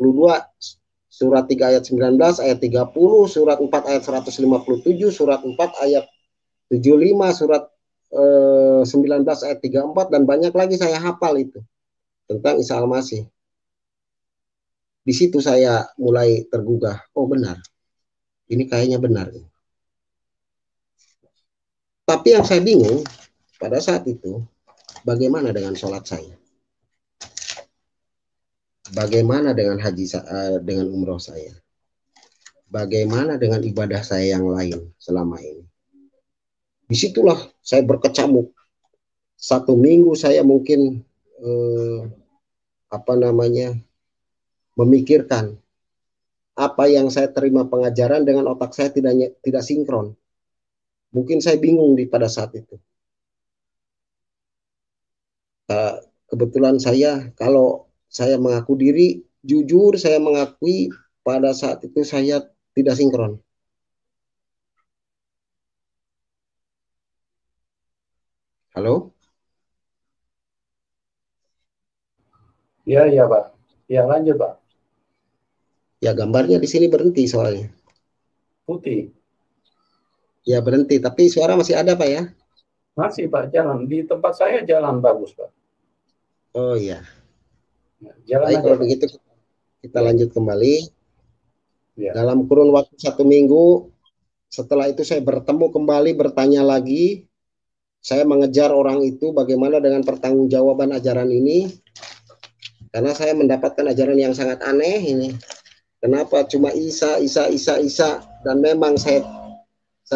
surat 3 ayat 19, ayat 30, surat 4 ayat 157, surat 4 ayat 75, surat 19 ayat 34, dan banyak lagi saya hafal itu tentang Isa Al-Masih. Di situ saya mulai tergugah, oh benar, ini kayaknya benar. Tapi yang saya bingung pada saat itu, bagaimana dengan sholat saya? Bagaimana dengan haji dengan umroh saya? Bagaimana dengan ibadah saya yang lain selama ini? Disitulah saya berkecamuk. 1 minggu saya mungkin memikirkan apa yang saya terima pengajaran dengan otak saya tidak sinkron. Mungkin saya bingung pada saat itu. Kebetulan kalau saya mengaku diri, jujur saya mengakui pada saat itu saya tidak sinkron. Halo? Iya Pak. Ya lanjut Pak. Ya gambarnya di sini berhenti soalnya. Putih. Ya berhenti, tapi suara masih ada Pak ya? Masih Pak, jalan. Di tempat saya jalan bagus Pak. Oh iya. Jalan baik, aja, kalau Pak. begitu kita lanjut kembali. Ya. Dalam kurun waktu 1 minggu, setelah itu saya bertemu kembali, bertanya lagi. Saya mengejar orang itu bagaimana dengan pertanggungjawaban ajaran ini. Karena saya mendapatkan ajaran yang sangat aneh ini. Kenapa cuma Isa, dan memang saya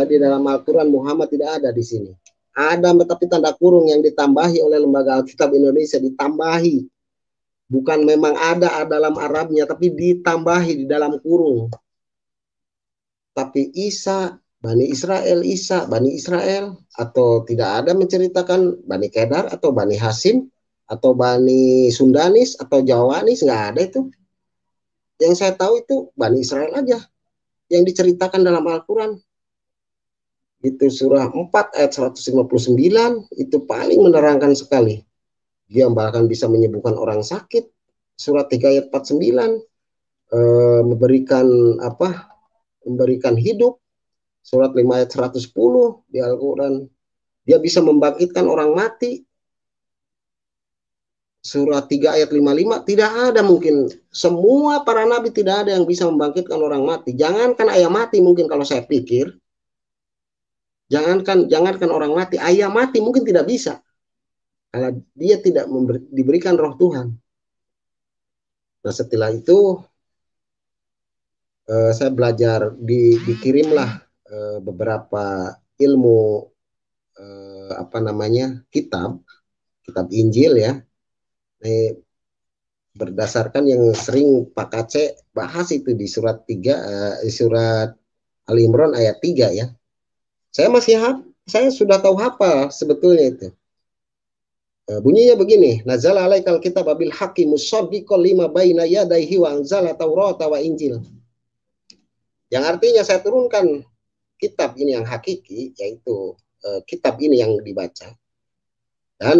di dalam Al-Quran Muhammad tidak ada di sini. Ada tapi tanda kurung yang ditambahi oleh Lembaga Alkitab Indonesia, ditambahi. Bukan memang ada dalam Arabnya, tapi ditambahi di dalam kurung. Tapi Isa, Bani Israel, atau tidak ada menceritakan Bani Kedar atau Bani Hasim atau Bani Sundanis atau Jawanis, nggak ada itu. Yang saya tahu itu Bani Israel aja yang diceritakan dalam Al-Quran. Itu surah 4 ayat 159 itu paling menerangkan sekali. Dia bahkan bisa menyembuhkan orang sakit. Surat 3 ayat 49 memberikan hidup. Surat 5 ayat 110 di Al-Quran. Dia bisa membangkitkan orang mati. Surat 3 ayat 55 tidak ada mungkin. Semua para nabi tidak ada yang bisa membangkitkan orang mati. Jangankan ayam mati mungkin kalau saya pikir. Jangankan orang mati, ayam mati mungkin tidak bisa. Karena dia tidak diberikan roh Tuhan. Nah setelah itu saya belajar, dikirimlah beberapa ilmu kitab Injil ya. Berdasarkan yang sering Pak Kace bahas itu di surat 3 surat Ali Imran ayat 3 ya. Saya sudah tahu hafal sebetulnya itu. Bunyinya begini, nazal alaikal kitab bil haqqi musaddiqan lima baina yadayhi wa anzala taurata wa injil. Yang artinya saya turunkan kitab ini yang hakiki, yaitu kitab ini yang dibaca, dan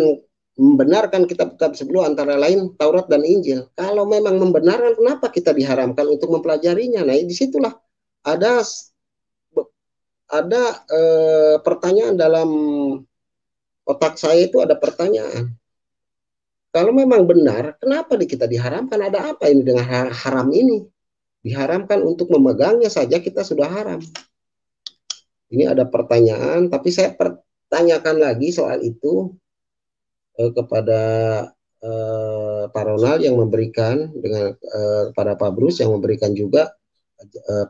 membenarkan kitab-kitab sebelum antara lain Taurat dan Injil. Kalau memang membenarkan, kenapa kita diharamkan untuk mempelajarinya? Nah, disitulah ada pertanyaan dalam otak saya itu, ada pertanyaan. Kalau memang benar, kenapa kita diharamkan? Ada apa ini dengan haram ini? Diharamkan untuk memegangnya saja kita sudah haram. Ini ada pertanyaan, tapi saya pertanyakan lagi soal itu kepada Pak Ronald yang memberikan, dengan pada Pak Bruce yang memberikan juga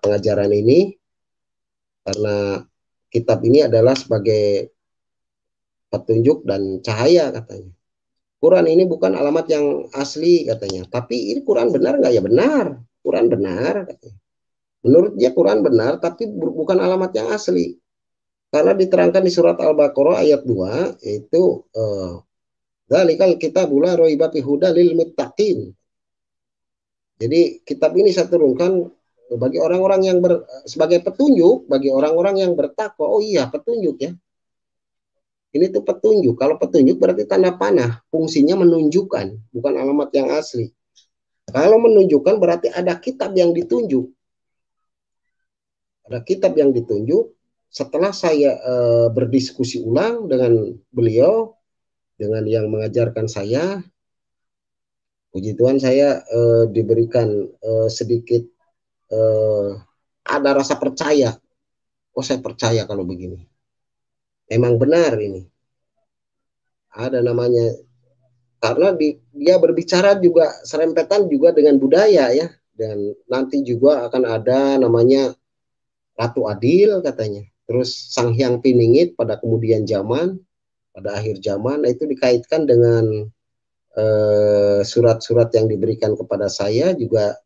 pengajaran ini, karena kitab ini adalah sebagai petunjuk dan cahaya katanya. Quran ini bukan alamat yang asli katanya, tapi ini Quran benar nggak? Ya benar, Quran benar katanya. Menurut dia Quran benar, tapi bukan alamat yang asli. Karena diterangkan di surat Al-Baqarah ayat 2, yaitu dzalikal kitabul la raiba fihi hudal lil muttaqin. Jadi kitab ini saya turunkan bagi orang-orang yang sebagai petunjuk bagi orang-orang yang bertakwa. Oh iya, petunjuk ya. Ini tuh petunjuk. Kalau petunjuk berarti tanda panah, fungsinya menunjukkan, bukan alamat yang asli. Kalau menunjukkan berarti ada kitab yang ditunjuk. Ada kitab yang ditunjuk. Setelah saya berdiskusi ulang dengan beliau, dengan yang mengajarkan saya, puji Tuhan saya diberikan sedikit ada rasa percaya. Oh, saya percaya kalau begini. Emang benar ini. Ada namanya, karena dia berbicara juga serempetan juga dengan budaya ya. Dan nanti juga akan ada namanya Ratu Adil katanya. Terus Sang Hyang Piningit pada kemudian zaman, pada akhir zaman, itu dikaitkan dengan surat-surat yang diberikan kepada saya juga,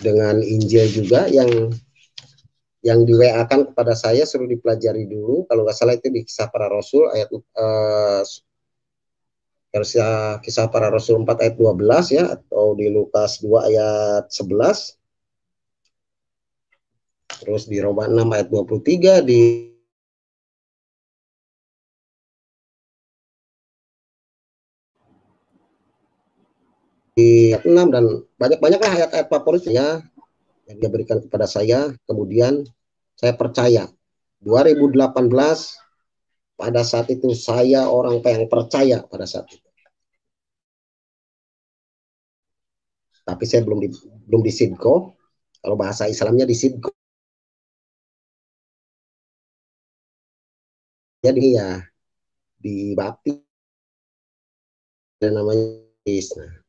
dengan Injil juga yang di WA-kan kepada saya, suruh dipelajari dulu. Kalau nggak salah itu di Kisah Para Rasul ayat Kisah Para Rasul 4 ayat 12 ya, atau di Lukas 2 ayat 11. Terus di Roma 6 ayat 23, di ayat 6, dan banyak-banyaklah ayat-ayat favorit ya yang dia berikan kepada saya. Kemudian saya percaya 2018 pada saat itu saya orang yang percaya pada saat itu. Tapi saya belum di Sidko. Kalau bahasa Islamnya di Sidko. Jadi ya dibaptis dan namanya Isna.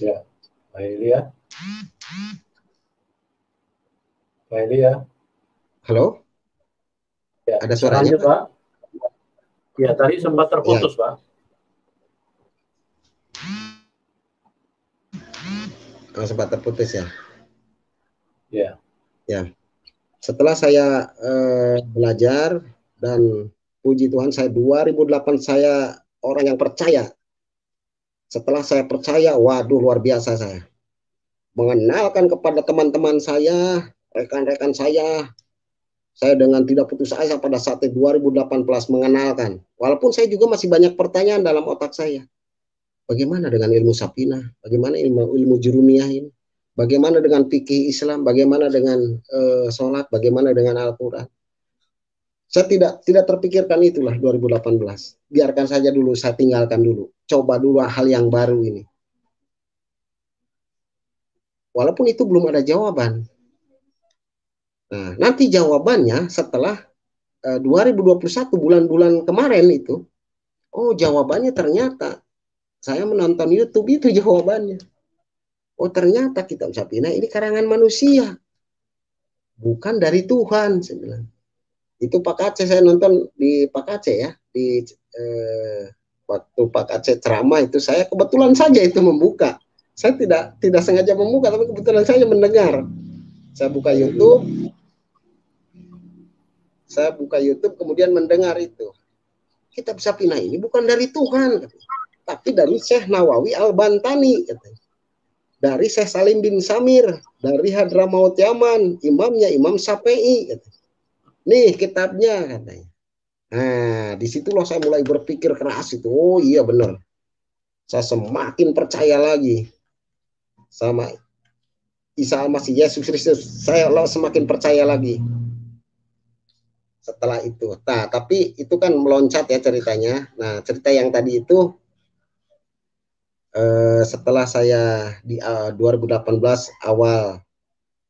Ya, Pak Elia. Pak Elia. Halo? Ya, ada suaranya, lanjut, Pak? Ya, tadi sempat terputus, ya. Pak. Sempat terputus ya. Ya. Ya. Setelah saya belajar, dan puji Tuhan saya 2008 saya orang yang percaya. Setelah saya percaya, waduh luar biasa saya. Mengenalkan kepada teman-teman saya, rekan-rekan saya dengan tidak putus asa pada saat itu 2018 mengenalkan. Walaupun saya juga masih banyak pertanyaan dalam otak saya. Bagaimana dengan ilmu Safinah? Bagaimana ilmu Jurumiyah ini? Bagaimana dengan fikih Islam? Bagaimana dengan sholat? Bagaimana dengan Al-Quran? Saya tidak terpikirkan itulah 2018. Biarkan saja dulu, saya tinggalkan dulu. Coba dulu hal yang baru ini. Walaupun itu belum ada jawaban. Nah, nanti jawabannya setelah 2021 bulan-bulan kemarin itu. Oh, jawabannya ternyata saya menonton YouTube itu jawabannya. Oh, ternyata kitab Safinah ini karangan manusia. Bukan dari Tuhan, saya bilang. Itu Pak Aceh, saya nonton di Pak Aceh ya, di waktu Pak Aceh ceramah itu saya kebetulan saja itu membuka. Saya tidak sengaja membuka, tapi kebetulan saya mendengar. Saya buka YouTube, kemudian mendengar itu. Kitab Safinah ini bukan dari Tuhan, tapi dari Syekh Nawawi Al-Bantani, dari Syekh Salim bin Samir, dari Hadramaut Yaman, imamnya Imam Syafi'i. Nih kitabnya katanya. Nah, disitulah saya mulai berpikir keras itu. Oh iya benar. Saya semakin percaya lagi sama Isa Al-Masih, Yesus Kristus. Saya semakin percaya lagi setelah itu. Nah, tapi itu kan meloncat ya ceritanya. Nah, cerita yang tadi itu setelah saya di 2018 awal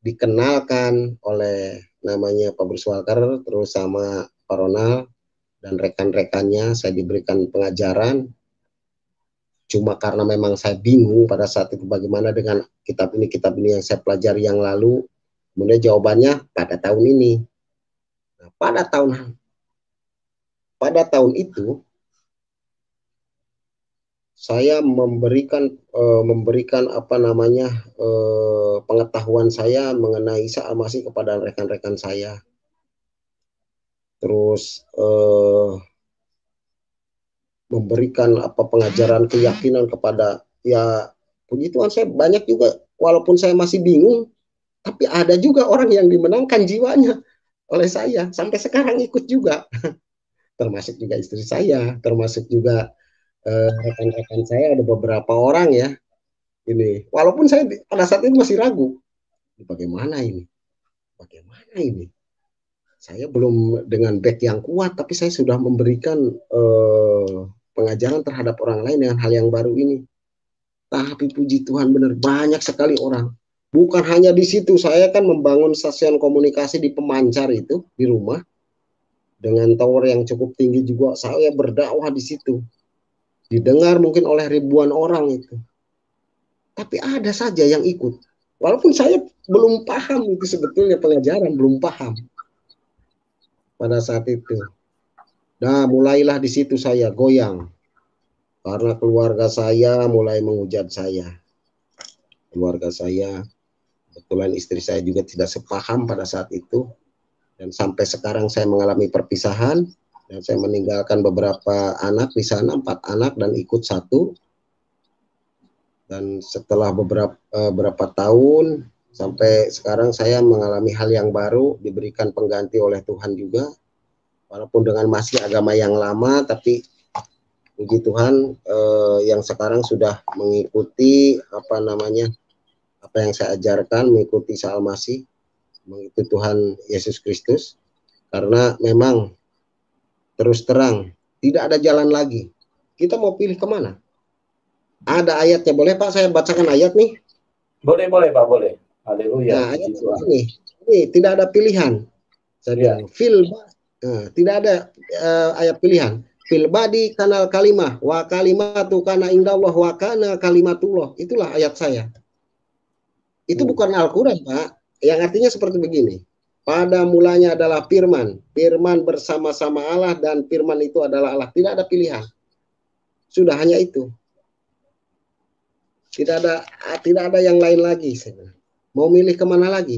dikenalkan oleh namanya Pak Bruce Walker, terus sama Pak Ronald dan rekan-rekannya, saya diberikan pengajaran. Cuma karena memang saya bingung pada saat itu bagaimana dengan kitab ini yang saya pelajari yang lalu. Kemudian jawabannya pada tahun ini. Nah, pada tahun itu saya memberikan apa namanya pengetahuan saya mengenai Isa Al-Masih kepada rekan-rekan saya. Terus memberikan apa pengajaran keyakinan kepada, ya puji Tuhan saya banyak juga, walaupun saya masih bingung, tapi ada juga orang yang dimenangkan jiwanya. oleh saya, sampai sekarang ikut juga. Termasuk juga istri saya, termasuk juga rekan-rekan saya, ada beberapa orang ya. Ini, walaupun saya pada saat itu masih ragu, bagaimana ini? Bagaimana ini? Saya belum dengan back yang kuat, tapi saya sudah memberikan pengajaran terhadap orang lain dengan hal yang baru ini. Tapi puji Tuhan benar banyak sekali orang. Bukan hanya di situ, saya kan membangun stasiun komunikasi di Pemancar itu, di rumah. Dengan tower yang cukup tinggi juga, saya berdakwah di situ. Didengar mungkin oleh ribuan orang itu. Tapi ada saja yang ikut. Walaupun saya belum paham itu sebetulnya pengajaran, belum paham. Pada saat itu. Nah, mulailah di situ saya goyang. Karena keluarga saya mulai menghujat saya. Keluarga saya, kebetulan istri saya juga tidak sepaham pada saat itu. Dan sampai sekarang saya mengalami perpisahan. Dan saya meninggalkan beberapa anak di sana, 4 anak dan ikut 1. Dan setelah beberapa tahun, sampai sekarang saya mengalami hal yang baru, diberikan pengganti oleh Tuhan juga. Walaupun dengan masih agama yang lama, tapi puji Tuhan yang sekarang sudah mengikuti apa yang saya ajarkan, mengikuti Isa Al-Masih, mengikuti Tuhan Yesus Kristus. Karena memang terus terang tidak ada jalan lagi. Kita mau pilih kemana? Ada ayatnya, boleh Pak saya bacakan ayat nih? Boleh Pak, boleh. Haleluya. Nah, ayat ini tidak ada pilihan. Saya bilang, tidak ada ayat pilihan. Fil badi kanal kalimah wa kalimatu kana indallah wa kana kalimatullah. Itulah ayat saya. Itu bukan Al-Qur'an, Pak. Yang artinya seperti begini. Pada mulanya adalah firman. Firman bersama-sama Allah dan firman itu adalah Allah. Tidak ada pilihan. Sudah hanya itu. Tidak ada yang lain lagi. Mau milih kemana lagi?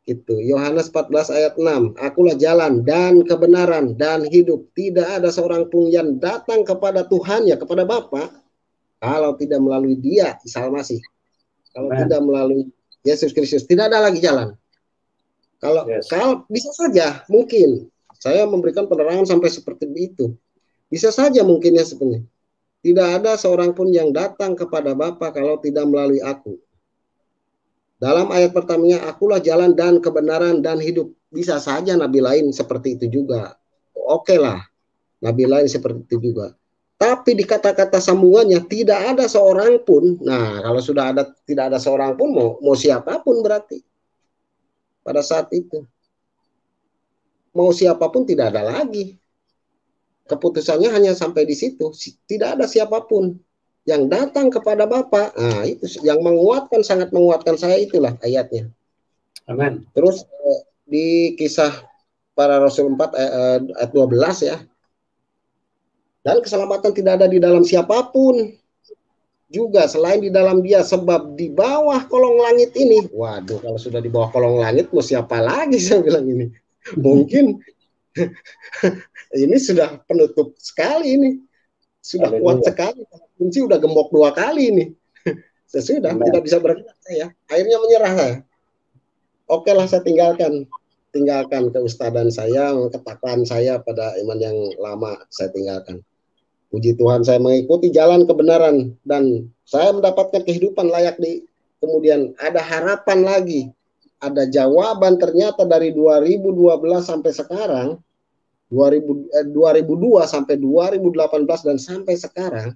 Itu Yohanes 14 ayat 6. Akulah jalan dan kebenaran dan hidup. Tidak ada seorang pun yang datang kepada Tuhan, ya kepada Bapa, kalau tidak melalui Dia, Isa Al-Masih. Kalau tidak melalui Yesus Kristus, tidak ada lagi jalan. Kalau bisa saja mungkin saya memberikan penerangan sampai seperti itu. Bisa saja mungkinnya sebenarnya. Tidak ada seorang pun yang datang kepada Bapa kalau tidak melalui aku. Dalam ayat pertamanya, akulah jalan dan kebenaran dan hidup. Bisa saja nabi lain seperti itu juga. Oke lah, nabi lain seperti itu juga. Tapi di kata-kata sambungannya, tidak ada seorang pun. Nah, kalau sudah tidak ada seorang pun, mau siapapun berarti. Pada saat itu. Mau siapapun tidak ada lagi. Keputusannya hanya sampai di situ. Tidak ada siapapun yang datang kepada Bapa. Nah, itu yang menguatkan, sangat menguatkan saya, itulah ayatnya. Amin. Terus di Kisah Para Rasul 4 ayat 12 ya. Dan keselamatan tidak ada di dalam siapapun juga selain di dalam Dia, sebab di bawah kolong langit ini. Waduh, kalau sudah di bawah kolong langit mau siapa lagi, saya bilang ini. Mungkin ini sudah penutup sekali ini. Sudah kuat sekali. Kunci udah gembok 2 kali ini. Sesudah tidak bisa bergerak saya. Akhirnya menyerah saya. Oke lah, saya tinggalkan keustadan saya, ketakwaan saya pada iman yang lama saya tinggalkan. Puji Tuhan, saya mengikuti jalan kebenaran dan saya mendapatkan kehidupan layak kemudian ada harapan lagi. Ada jawaban ternyata dari 2012 sampai sekarang, 2002 sampai 2018 dan sampai sekarang,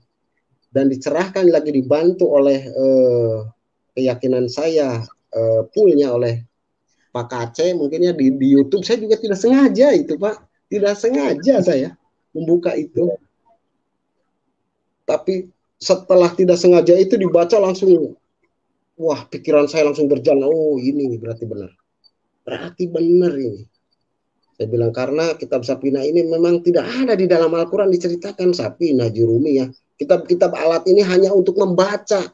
dan dicerahkan lagi, dibantu oleh keyakinan saya, poolnya oleh Pak Kace, mungkinnya di YouTube. Saya juga tidak sengaja itu, Pak. Tidak sengaja saya membuka itu. Tapi setelah tidak sengaja itu dibaca langsung, wah, pikiran saya langsung berjalan. Oh, ini berarti benar. Berarti benar ini. Saya bilang karena kitab Sapina ini memang tidak ada di dalam Al-Quran diceritakan. Sapina, Jurumiyah. Kitab-kitab alat ini hanya untuk membaca.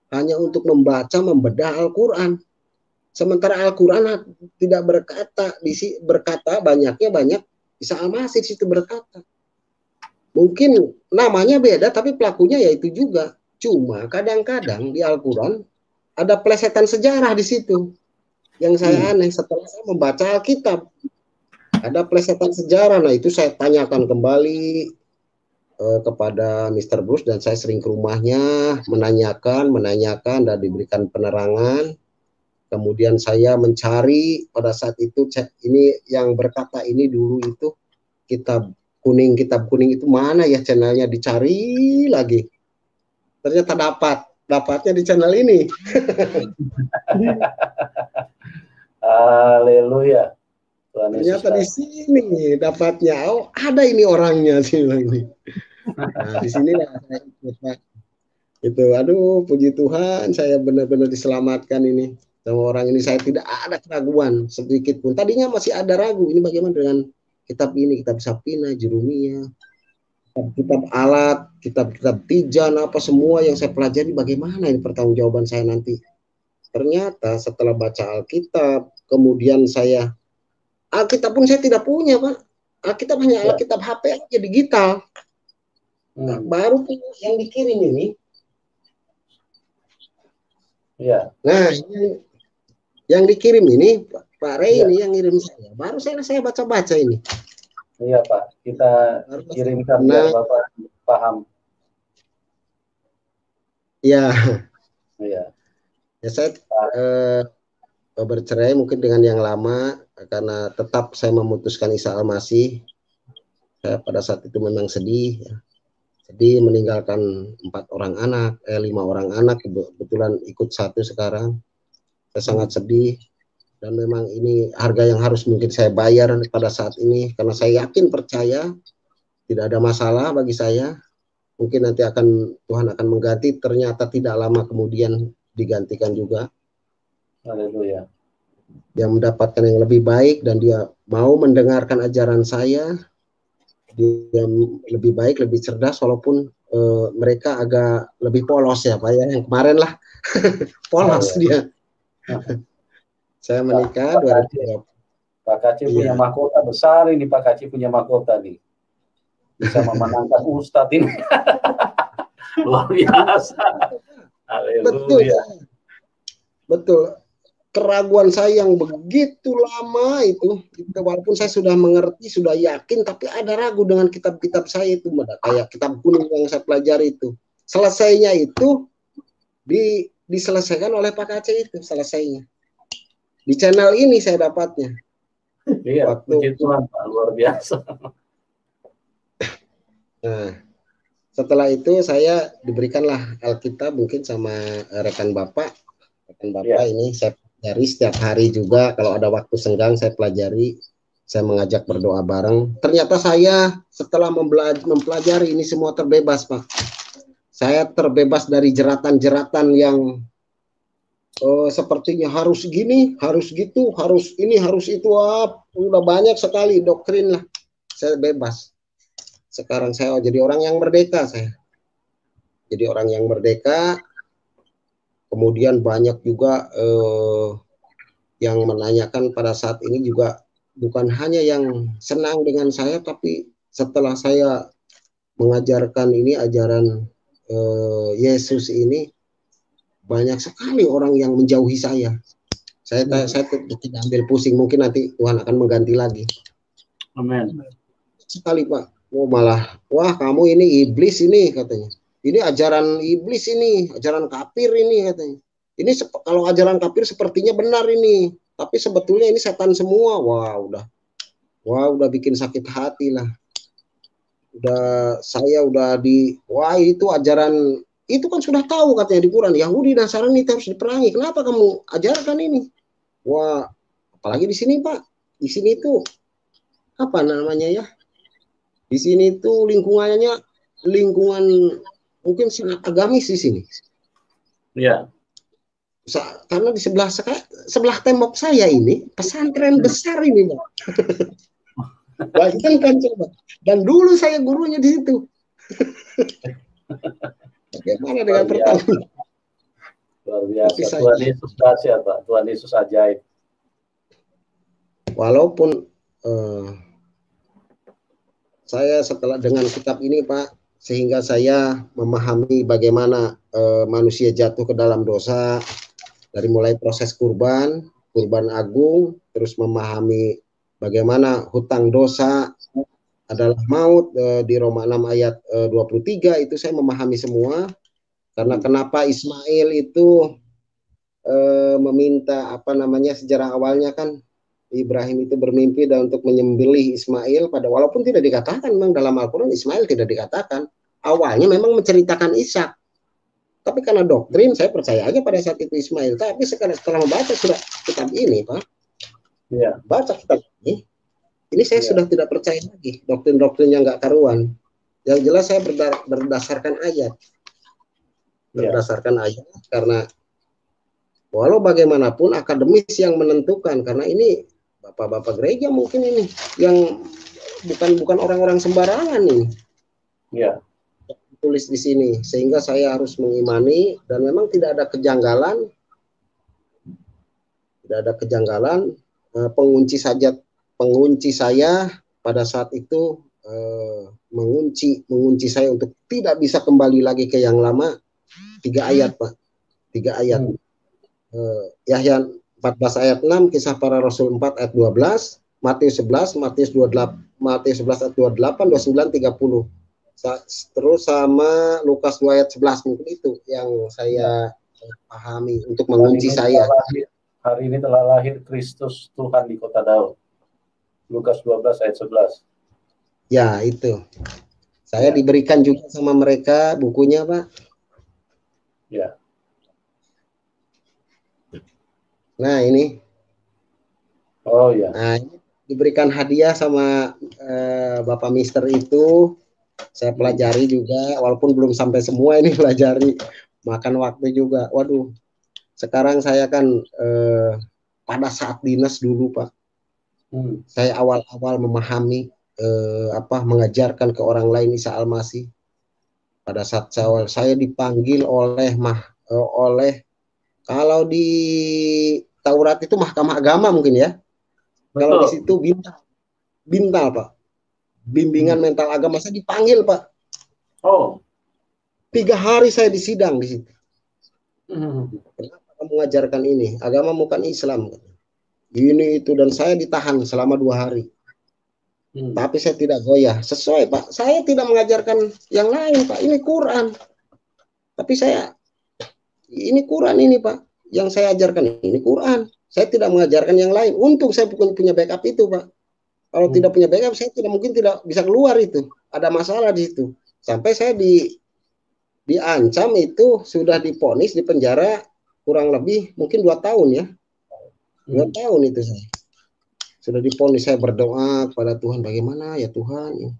Hanya untuk membaca, membedah Al-Quran. Sementara Al-Quran tidak berkata banyaknya banyak. Isa Al-Masih situ berkata. Mungkin namanya beda, tapi pelakunya ya itu juga. Cuma kadang-kadang di Al-Quran ada plesetan sejarah di situ. Yang saya aneh setelah saya membaca Alkitab, ada plesetan sejarah. Nah itu saya tanyakan kembali kepada Mr. Bruce, dan saya sering ke rumahnya menanyakan dan diberikan penerangan. Kemudian saya mencari pada saat itu, ini yang berkata ini dulu itu kitab kuning itu mana ya channelnya, dicari lagi. Ternyata dapatnya di channel ini. Haleluya. Ternyata di sini dapatnya. Oh, ada ini orangnya sih ini. Nah, di sini saya ikut, Pak. Itu, aduh, puji Tuhan, saya benar-benar diselamatkan ini sama orang ini. Saya tidak ada keraguan sedikit pun. Tadinya masih ada ragu, ini bagaimana dengan kitab ini, kitab Sapina, Jeremia, kitab alat, kitab Tijan, apa semua yang saya pelajari, bagaimana ini pertanggungjawaban saya nanti. Ternyata setelah baca Alkitab, kemudian saya, Alkitab pun saya tidak punya, Pak. Alkitab hanya Alkitab HP aja, digital. Baru yang dikirim ini. Ya. Nah, yang dikirim ini Pak Rey ini yang ngirim saya. Baru saya baca-baca ini. Iya Pak, kita kirimkan biar Bapak paham. Iya. Iya. Ya saya bercerai mungkin dengan yang lama karena tetap saya memutuskan Isa Al-Masih. Saya pada saat itu memang sedih. Ya. Sedih meninggalkan 5 orang anak, kebetulan ikut 1 sekarang. Saya sangat sedih, dan memang ini harga yang harus mungkin saya bayar pada saat ini, karena saya yakin percaya tidak ada masalah bagi saya. Mungkin nanti Tuhan akan mengganti, ternyata tidak lama kemudian digantikan juga. Haleluya. Dia mendapatkan yang lebih baik dan dia mau mendengarkan ajaran saya. Dia lebih baik, lebih cerdas, walaupun mereka agak lebih polos ya Pak ya, yang kemarin lah polos dia. Saya menikah 2020. Pak Kaci punya mahkota besar ini, Pak Kaci punya mahkota nih, bisa memenangkan Ustadz ini. Luar biasa. Haleluya. Betul. Keraguan saya yang begitu lama itu, walaupun saya sudah mengerti, sudah yakin, tapi ada ragu dengan kitab-kitab saya itu, kayak kitab kuning yang saya pelajari itu. Selesainya itu diselesaikan oleh Pak Aceh itu, selesainya. Di channel ini saya dapatnya. Iya, puji Tuhan Pak, luar biasa. Nah, setelah itu saya diberikanlah Alkitab mungkin sama rekan Bapak. Rekan Bapak ini saya pelajari setiap hari juga, kalau ada waktu senggang saya pelajari, saya mengajak berdoa bareng. Ternyata saya setelah mempelajari ini semua terbebas Pak. Saya terbebas dari jeratan-jeratan yang sepertinya harus gini, harus gitu, harus ini, harus itu, udah banyak sekali doktrin lah. Saya bebas. Sekarang saya jadi orang yang merdeka saya. Jadi orang yang merdeka. Kemudian banyak juga yang menanyakan pada saat ini juga, bukan hanya yang senang dengan saya, tapi setelah saya mengajarkan ini ajaran Yesus ini, banyak sekali orang yang menjauhi saya. Saya tidak ambil pusing, mungkin nanti Tuhan akan mengganti lagi. Amin. Sekali Pak, malah, wah kamu ini iblis ini katanya. Ini ajaran iblis ini, ajaran kafir ini katanya. Ini kalau ajaran kafir sepertinya benar ini, tapi sebetulnya ini setan semua. Wah udah bikin sakit hati lah. Wah itu ajaran, itu kan sudah tahu katanya di Quran, Yahudi Nasrani itu harus diperangi. Kenapa kamu ajarkan ini? Wah, apalagi di sini Pak. Di sini itu apa namanya ya? Di sini itu lingkungan mungkin sangat agamis di sini. Iya. Karena di sebelah tembok saya ini pesantren besar ini, Pak. Bayangkan coba. Dan dulu saya gurunya di situ. Bagaimana dengan pertanyaan? Luar biasa. Tuhan Yesus dahsyat, Pak. Tuhan Yesus ajaib. Walaupun saya setelah dengan kitab ini Pak, sehingga saya memahami bagaimana manusia jatuh ke dalam dosa, dari mulai proses kurban, kurban agung, terus memahami bagaimana hutang dosa adalah maut di Roma 6 ayat 23, itu saya memahami semua. Karena kenapa Ismail itu meminta sejarah awalnya kan Ibrahim itu bermimpi dan untuk menyembelih Ismail, walaupun tidak dikatakan memang dalam Al-Quran Ismail tidak dikatakan. Awalnya memang menceritakan Ishak. Tapi karena doktrin saya percaya aja pada saat itu Ismail. Tapi setelah membaca surat kitab ini, Pak, baca kitab ini saya sudah tidak percaya lagi doktrin-doktrin yang nggak karuan. Yang jelas saya berdasarkan ayat. Berdasarkan ayat, karena walau bagaimanapun akademis yang menentukan, karena ini bapak-bapak gereja mungkin ini yang bukan orang-orang sembarangan ini. Tulis di sini, sehingga saya harus mengimani, dan memang tidak ada kejanggalan. Pengunci saya pada saat itu mengunci saya untuk tidak bisa kembali lagi ke yang lama. 3 ayat, Pak. 3 ayat. Yahya 14 ayat 6, Kisah Para Rasul 4 ayat 12, Matius 11, Matius 11 ayat 28, 29, 30. Terus sama Lukas 2 ayat 11, mungkin itu yang saya pahami untuk mengunci saya. Hari ini telah lahir Kristus Tuhan di kota Daud. Lukas 12 ayat 11. Ya, itu. Saya diberikan juga sama mereka bukunya, Pak. Ya. Nah, ini. Oh ya. Nah, ini diberikan hadiah sama Bapak Mister itu. Saya pelajari juga, walaupun belum sampai semua ini pelajari. Makan waktu juga. Waduh. Sekarang saya kan pada saat dinas dulu, Pak. Saya awal-awal memahami mengajarkan ke orang lain Isa Al-Masih. Pada saat saya dipanggil oleh kalau di Taurat itu mahkamah agama mungkin ya. Betul. Kalau di situ bintal, Pak. Bimbingan mental agama, saya dipanggil, Pak. 3 hari saya disidang di situ. Kenapa kamu mengajarkan ini? Agama bukan Islam. Ini itu, dan saya ditahan selama 2 hari. Tapi saya tidak goyah. Sesuai, Pak. Saya tidak mengajarkan yang lain, Pak. Ini Quran. Tapi ini Quran ini, Pak. Yang saya ajarkan ini Quran. Saya tidak mengajarkan yang lain. Untung saya punya backup itu, Pak. Kalau tidak punya backup, saya mungkin tidak bisa keluar itu. Ada masalah di situ. Sampai saya diancam itu, sudah divonis di penjara kurang lebih mungkin 2 tahun ya. 2 tahun itu saya. Sudah divonis, saya berdoa kepada Tuhan, bagaimana ya Tuhan,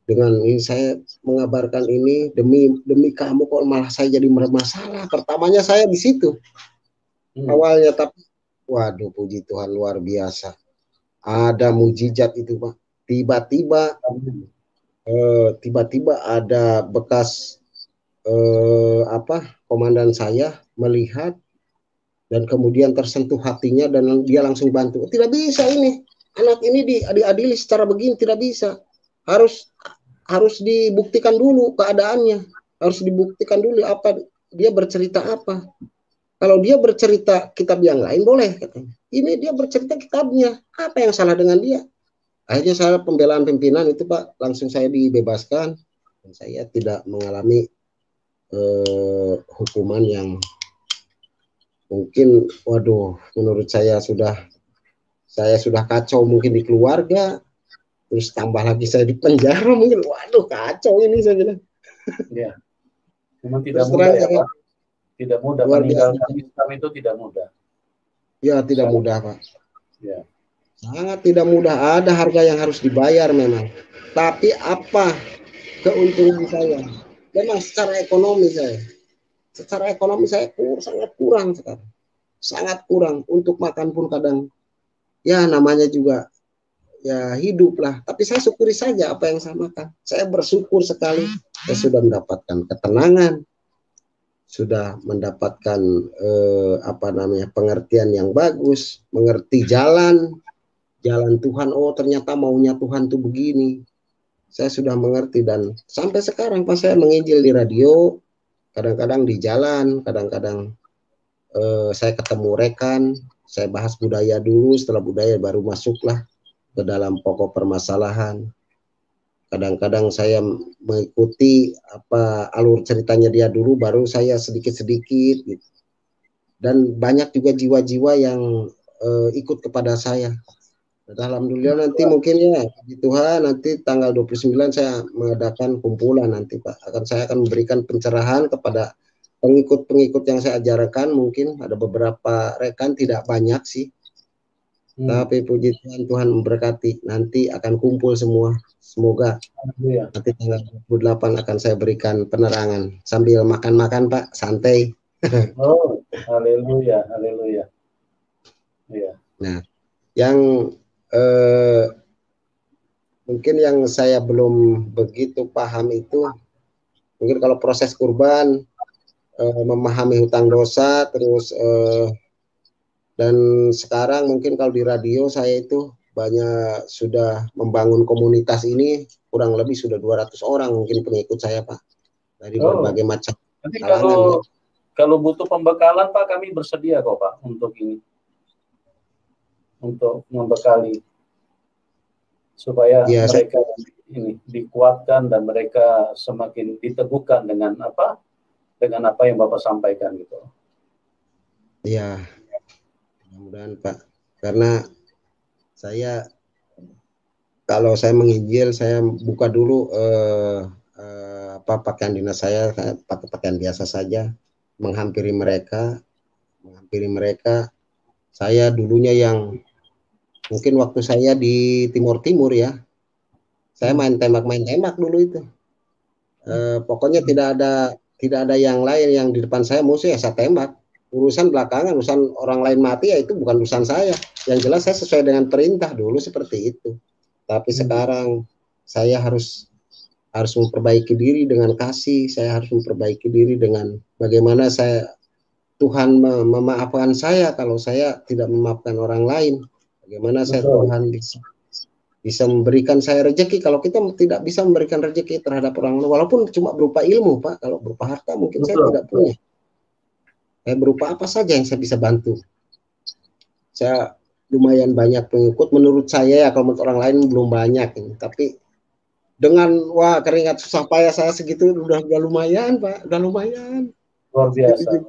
dengan ini saya mengabarkan ini demi kamu, kok malah saya jadi bermasalah. Pertamanya saya di situ awalnya, tapi waduh, puji Tuhan, luar biasa. Ada mujizat itu, Pak. Tiba-tiba ada bekas komandan saya melihat, dan kemudian tersentuh hatinya, dan dia langsung bantu. Tidak bisa ini, anak ini diadili secara begini, tidak bisa. Harus dibuktikan dulu keadaannya, harus dibuktikan dulu dia bercerita apa. Kalau dia bercerita kitab yang lain boleh, katanya. Ini dia bercerita kitabnya, apa yang salah dengan dia? Akhirnya saya pembelaan pimpinan itu, Pak, langsung saya dibebaskan, dan saya tidak mengalami hukuman yang mungkin, waduh, menurut saya sudah kacau mungkin di keluarga, terus tambah lagi saya di penjara, mungkin waduh kacau ini, saya bilang. Ya. Memang tidak mudah ya, Pak. Tidak mudah, meninggalkan Islam itu tidak mudah. Ya, tidak mudah, Pak. Ya. Sangat tidak mudah, ada harga yang harus dibayar memang. Tapi apa keuntungan saya? Memang secara ekonomi saya sangat kurang sekarang. Sangat kurang, untuk makan pun kadang ya namanya juga ya hidup lah. Tapi saya syukuri saja apa yang saya makan. Saya bersyukur sekali. Saya sudah mendapatkan ketenangan, sudah mendapatkan pengertian yang bagus, mengerti jalan Tuhan. Oh, ternyata maunya Tuhan tuh begini. Saya sudah mengerti, dan sampai sekarang pas saya menginjil di radio, kadang-kadang di jalan, kadang-kadang saya ketemu rekan, Saya bahas budaya dulu, setelah budaya baru masuklah ke dalam pokok permasalahan. Kadang-kadang saya mengikuti apa alur ceritanya dia dulu, baru saya sedikit-sedikit gitu. Dan banyak juga jiwa-jiwa yang ikut kepada saya. Alhamdulillah nanti mungkin ya Tuhan, nanti tanggal 29 saya mengadakan kumpulan nanti Pak. Saya akan memberikan pencerahan kepada pengikut-pengikut yang saya ajarkan. Mungkin ada beberapa rekan, tidak banyak sih. Tapi puji Tuhan, Tuhan memberkati. Nanti akan kumpul semua. Semoga nanti tanggal 28 akan saya berikan penerangan sambil makan-makan Pak, santai. Oh, haleluya, haleluya. Iya. Nah, yang mungkin yang saya belum begitu paham itu, mungkin kalau proses kurban, memahami hutang dosa, terus dan sekarang mungkin kalau di radio saya itu banyak sudah membangun komunitas ini, kurang lebih sudah 200 orang mungkin pengikut saya Pak, dari berbagai macam kalangan. Kalau butuh pembekalan Pak, kami bersedia kok Pak untuk ini, untuk membekali supaya mereka ini dikuatkan dan mereka semakin diteguhkan dengan apa yang Bapak sampaikan gitu. Iya, mudah-mudahan Pak, karena saya kalau saya menginjil, saya buka dulu pakaian dinas saya pakai pakaian biasa saja, menghampiri mereka. Saya dulunya yang mungkin waktu saya di Timur ya, saya main tembak dulu itu. Pokoknya tidak ada yang lain yang di depan saya musuh ya saya tembak. Urusan belakangan, urusan orang lain mati ya itu bukan urusan saya. Yang jelas saya sesuai dengan perintah dulu seperti itu. Tapi sekarang saya harus memperbaiki diri dengan kasih. Saya harus memperbaiki diri dengan bagaimana Tuhan memaafkan saya kalau saya tidak memaafkan orang lain. Bagaimana Tuhan bisa memberikan saya rezeki kalau kita tidak bisa memberikan rezeki terhadap orang lain, walaupun cuma berupa ilmu Pak. Kalau berupa harta mungkin saya tidak punya. Berupa apa saja yang saya bisa bantu. Saya lumayan banyak pengikut menurut saya ya, kalau menurut orang lain belum banyak ini. Tapi dengan keringat susah payah saya segitu udah lumayan Pak, udah lumayan. Luar biasa.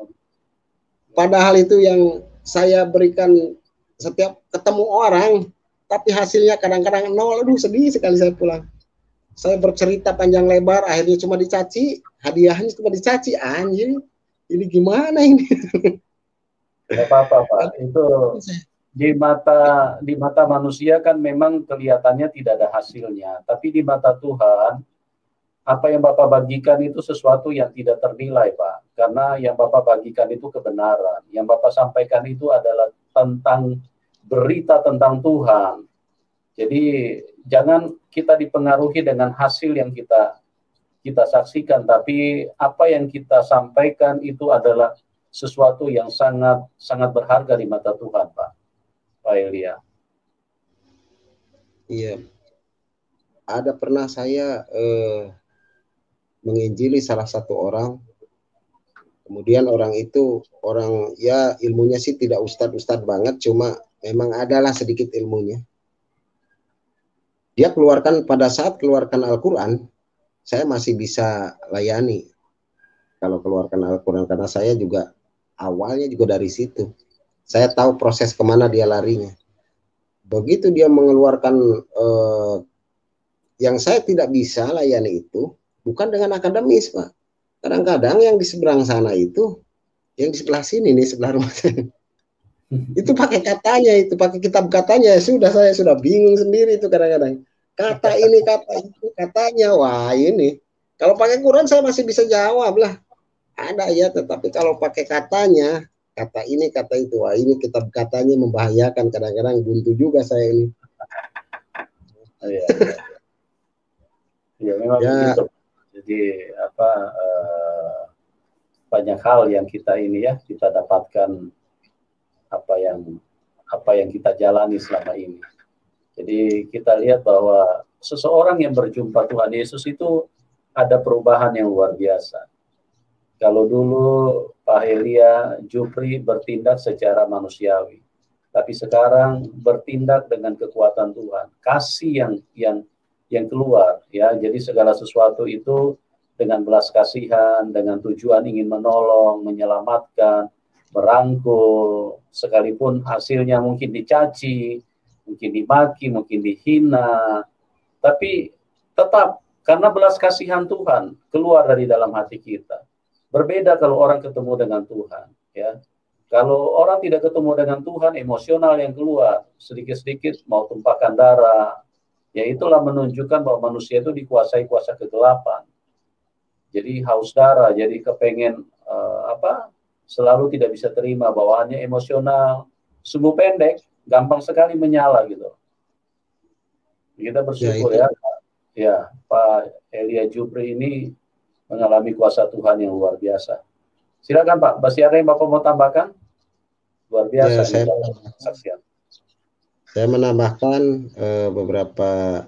Padahal itu yang saya berikan setiap ketemu orang, tapi hasilnya kadang-kadang nol. Aduh, sedih sekali saya pulang. Saya bercerita panjang lebar, akhirnya cuma dicaci, hadiahnya cuma dicaci. Anjir, ini gimana ini? Gak apa-apa Pak, itu di mata manusia kan memang kelihatannya tidak ada hasilnya, tapi di mata Tuhan apa yang Bapak bagikan itu sesuatu yang tidak ternilai Pak, karena yang Bapak bagikan itu kebenaran, yang Bapak sampaikan itu adalah tentang berita tentang Tuhan. Jadi jangan kita dipengaruhi dengan hasil yang kita saksikan, tapi apa yang kita sampaikan itu adalah sesuatu yang sangat berharga di mata Tuhan Pak Elia. Iya, ada pernah saya menginjili salah satu orang, kemudian orang itu ya ilmunya sih tidak ustadz banget, cuma memang adalah sedikit ilmunya. Dia pada saat keluarkan Al-Quran, saya masih bisa layani kalau keluarkan Al-Quran, karena saya juga awalnya juga dari situ. Saya tahu proses kemana dia larinya. Begitu dia mengeluarkan yang saya tidak bisa layani itu, bukan dengan akademis Pak. Kadang-kadang yang di seberang sana itu, yang di sebelah sini nih, sebelah rumah saya, itu pakai katanya, itu pakai kitab katanya. Saya sudah bingung sendiri itu kadang-kadang. Kata ini, kata itu, katanya. Wah ini, kalau pakai Quran saya masih bisa jawab lah. Ada ya, tetapi kalau pakai katanya, kata ini, kata itu, wah ini kitab katanya membahayakan. Kadang-kadang buntu juga saya ini. Ya memang begitu. Jadi banyak hal yang kita kita dapatkan apa yang kita jalani selama ini. Jadi kita lihat bahwa seseorang yang berjumpa Tuhan Yesus itu ada perubahan yang luar biasa. Kalau dulu Pak Elia Jupri bertindak secara manusiawi, tapi sekarang bertindak dengan kekuatan Tuhan. Kasih yang keluar, ya. Jadi segala sesuatu itu dengan belas kasihan, dengan tujuan ingin menolong, menyelamatkan, merangkul, sekalipun hasilnya mungkin dicaci, mungkin dimaki, mungkin dihina, tapi tetap karena belas kasihan Tuhan keluar dari dalam hati kita. Berbeda kalau orang ketemu dengan Tuhan, ya. Kalau orang tidak ketemu dengan Tuhan, emosional yang keluar, sedikit-sedikit mau tumpahkan darah, ya itulah menunjukkan bahwa manusia itu dikuasai kuasa kegelapan. Jadi haus darah, jadi kepengen selalu tidak bisa terima, bawaannya emosional, sumbu pendek, gampang sekali menyala gitu. Kita bersyukur ya Pak Elia Jupri ini mengalami kuasa Tuhan yang luar biasa. Silakan Pak, masih ada yang Bapak mau tambahkan? Luar biasa. Ya, saya menambahkan beberapa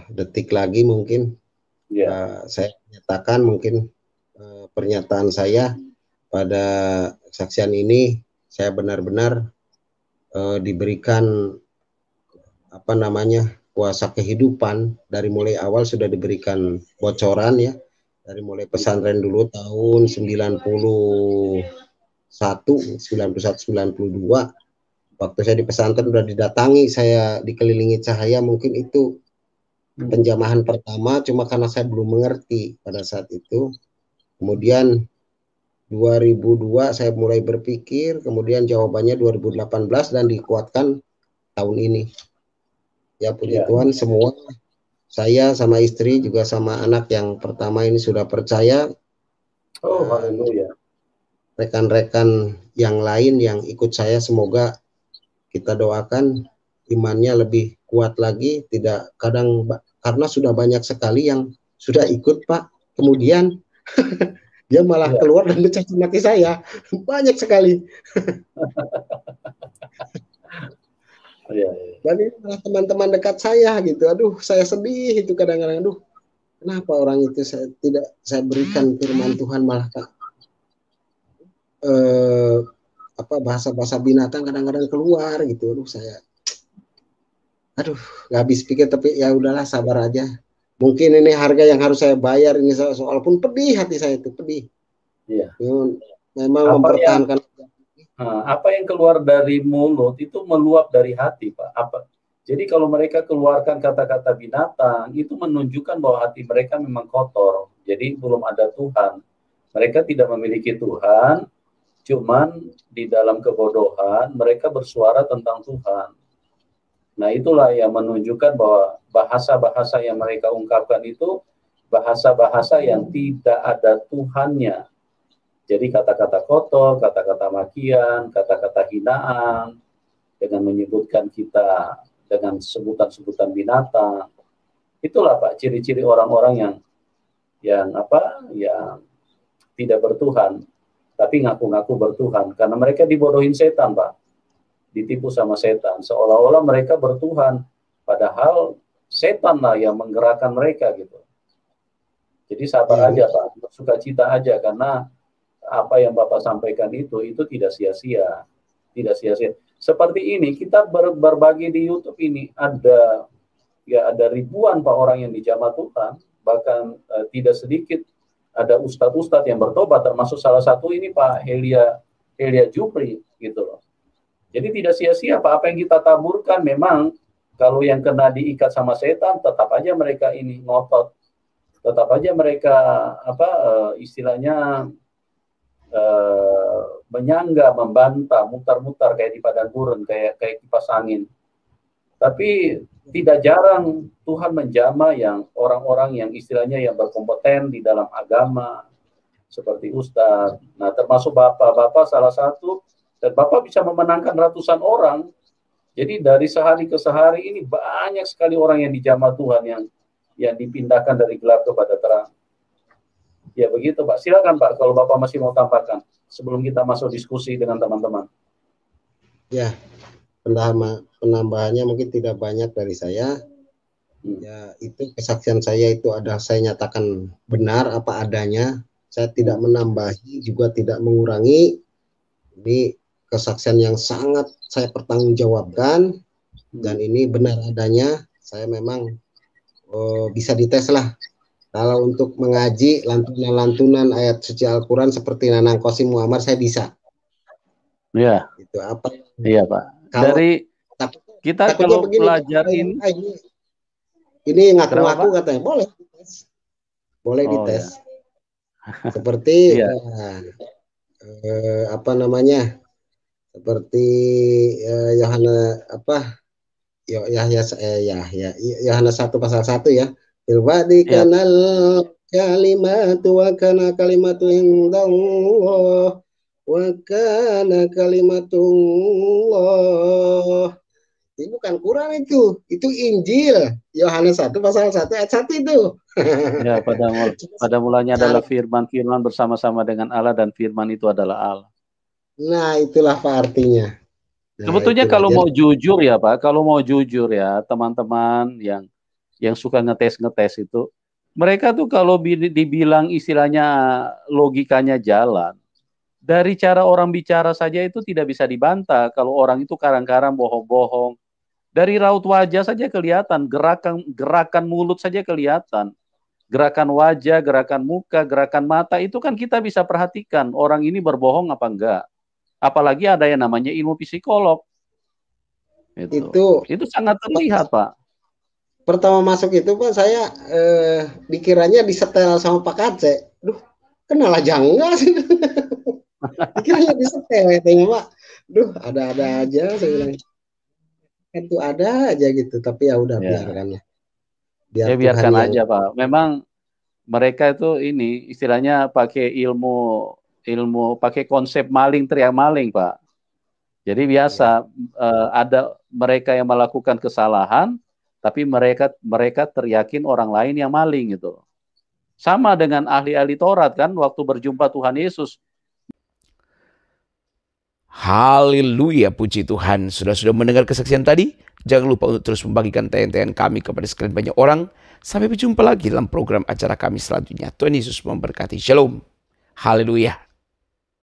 detik lagi mungkin. Ya. Saya menyatakan mungkin pernyataan saya pada kesaksian ini, saya benar-benar diberikan kuasa kehidupan. Dari mulai awal sudah diberikan bocoran, ya. Dari mulai pesantren dulu tahun 91, 92. Waktu saya di pesantren udah didatangi, saya dikelilingi cahaya, mungkin itu penjamahan pertama, cuma karena saya belum mengerti pada saat itu. Kemudian 2002 saya mulai berpikir, kemudian jawabannya 2018 dan dikuatkan tahun ini. Ya puji Tuhan, semua saya sama istri juga sama anak yang pertama ini sudah percaya. Oh, haleluya. Rekan-rekan yang lain yang ikut saya, semoga kita doakan imannya lebih kuat lagi. Tidak kadang karena sudah banyak sekali yang sudah ikut Pak, kemudian dia malah keluar dan mencaci maki saya, banyak sekali. Dan ini malah teman-teman dekat saya gitu. Aduh, saya sedih itu kadang-kadang. Aduh, kenapa orang itu saya berikan firman Tuhan malah bahasa-bahasa binatang kadang-kadang keluar gitu. Aduh, nggak habis pikir, tapi ya udahlah, sabar aja. Mungkin ini harga yang harus saya bayar ini, walaupun pedih hati saya itu, pedih. Iya. Memang mempertahankan. Apa yang keluar dari mulut itu meluap dari hati, Pak. Jadi kalau mereka keluarkan kata-kata binatang, itu menunjukkan bahwa hati mereka memang kotor. Jadi belum ada Tuhan. Mereka tidak memiliki Tuhan, cuman di dalam kebodohan mereka bersuara tentang Tuhan. Nah, itulah yang menunjukkan bahwa bahasa-bahasa yang mereka ungkapkan itu bahasa-bahasa yang tidak ada Tuhannya. Jadi kata-kata kotor, kata-kata makian, kata-kata hinaan, dengan menyebutkan kita dengan sebutan-sebutan binatang. Itulah Pak ciri-ciri orang-orang yang tidak bertuhan, tapi ngaku-ngaku bertuhan, karena mereka dibodohin setan Pak. Ditipu sama setan, seolah-olah mereka bertuhan, padahal setan lah yang menggerakkan mereka gitu. Jadi sabar aja Pak, sukacita aja, karena apa yang Bapak sampaikan itu tidak sia-sia, tidak sia-sia. Seperti ini kita berbagi di YouTube ini ada ribuan Pak orang yang dijamah Tuhan, bahkan tidak sedikit ada ustadz-ustadz yang bertobat, termasuk salah satu ini Pak Elia Jupri gitu loh. Jadi tidak sia-sia Pak, apa yang kita taburkan. Memang kalau yang kena diikat sama setan, tetap aja mereka ini ngotot, tetap aja mereka istilahnya menyangga, membantah, mutar-mutar kayak di padang gurun, kayak kipas angin. Tapi tidak jarang Tuhan menjamah yang orang-orang yang istilahnya yang berkompeten di dalam agama, seperti ustadz. Nah, termasuk Bapak salah satu. Dan Bapak bisa memenangkan ratusan orang. Jadi dari sehari ke sehari ini banyak sekali orang yang dijamah Tuhan, yang dipindahkan dari gelap kepada terang. Ya begitu Pak. Silakan Pak kalau Bapak masih mau tambahkan sebelum kita masuk diskusi dengan teman-teman. Ya, penambahannya mungkin tidak banyak dari saya. Ya, itu kesaksian saya itu saya nyatakan benar apa adanya. Saya tidak menambahi juga tidak mengurangi. Ini kesaksian yang sangat saya pertanggungjawabkan, dan ini benar adanya. Saya memang bisa dites lah. Kalau untuk mengaji lantunan-lantunan ayat suci Al-Quran seperti Nanang Qasim Muammar, saya bisa. Iya. Itu apa? Iya, Pak. Kalau Dari kita kalau begini, belajar ini ngaku-ngaku katanya boleh dites. Boleh dites. Ya. Seperti iya. apa namanya? Seperti Yohanes Yohanes 1 pasal 1 ya. Bilbadi kanal kalimatu wa kana kalimatu indallah wa kana kalimatullah. Itu bukan Quran itu Injil. Yohanes 1 pasal 1 ayat 1 itu. Ya, pada mulanya adalah firman bersama-sama dengan Allah, dan firman itu adalah Allah. Nah, itulah Pak artinya. Nah, sebetulnya kalau mau jujur ya Pak, teman-teman yang suka ngetes itu, mereka tuh kalau dibilang istilahnya logikanya jalan, dari cara orang bicara saja itu tidak bisa dibantah kalau orang itu kadang-kadang bohong-bohong. Dari raut wajah saja kelihatan, gerakan mulut saja kelihatan, gerakan wajah, gerakan muka, gerakan mata, itu kan kita bisa perhatikan orang ini berbohong apa enggak. Apalagi ada yang namanya ilmu psikolog. Itu sangat terlihat, Pak. Pertama masuk itu Pak, saya dikiranya disetel sama Pak Kace. Duh, kenal aja enggak sih? Dikiranya disetel katanya Pak. Duh, ada-ada aja saya bilang. Itu ada aja gitu, tapi ya udah biarkan lah. Biarkan aja Pak. Memang mereka itu ini istilahnya pakai ilmu pakai konsep maling teriak maling Pak. Jadi biasa ada mereka yang melakukan kesalahan, tapi mereka teriakin orang lain yang maling gitu. Sama dengan ahli-ahli Taurat kan, waktu berjumpa Tuhan Yesus. Haleluya, puji Tuhan. Sudah mendengar kesaksian tadi? Jangan lupa untuk terus membagikan tayangan kami kepada sekalian banyak orang. Sampai berjumpa lagi dalam program acara kami selanjutnya. Tuhan Yesus memberkati. Shalom. Haleluya.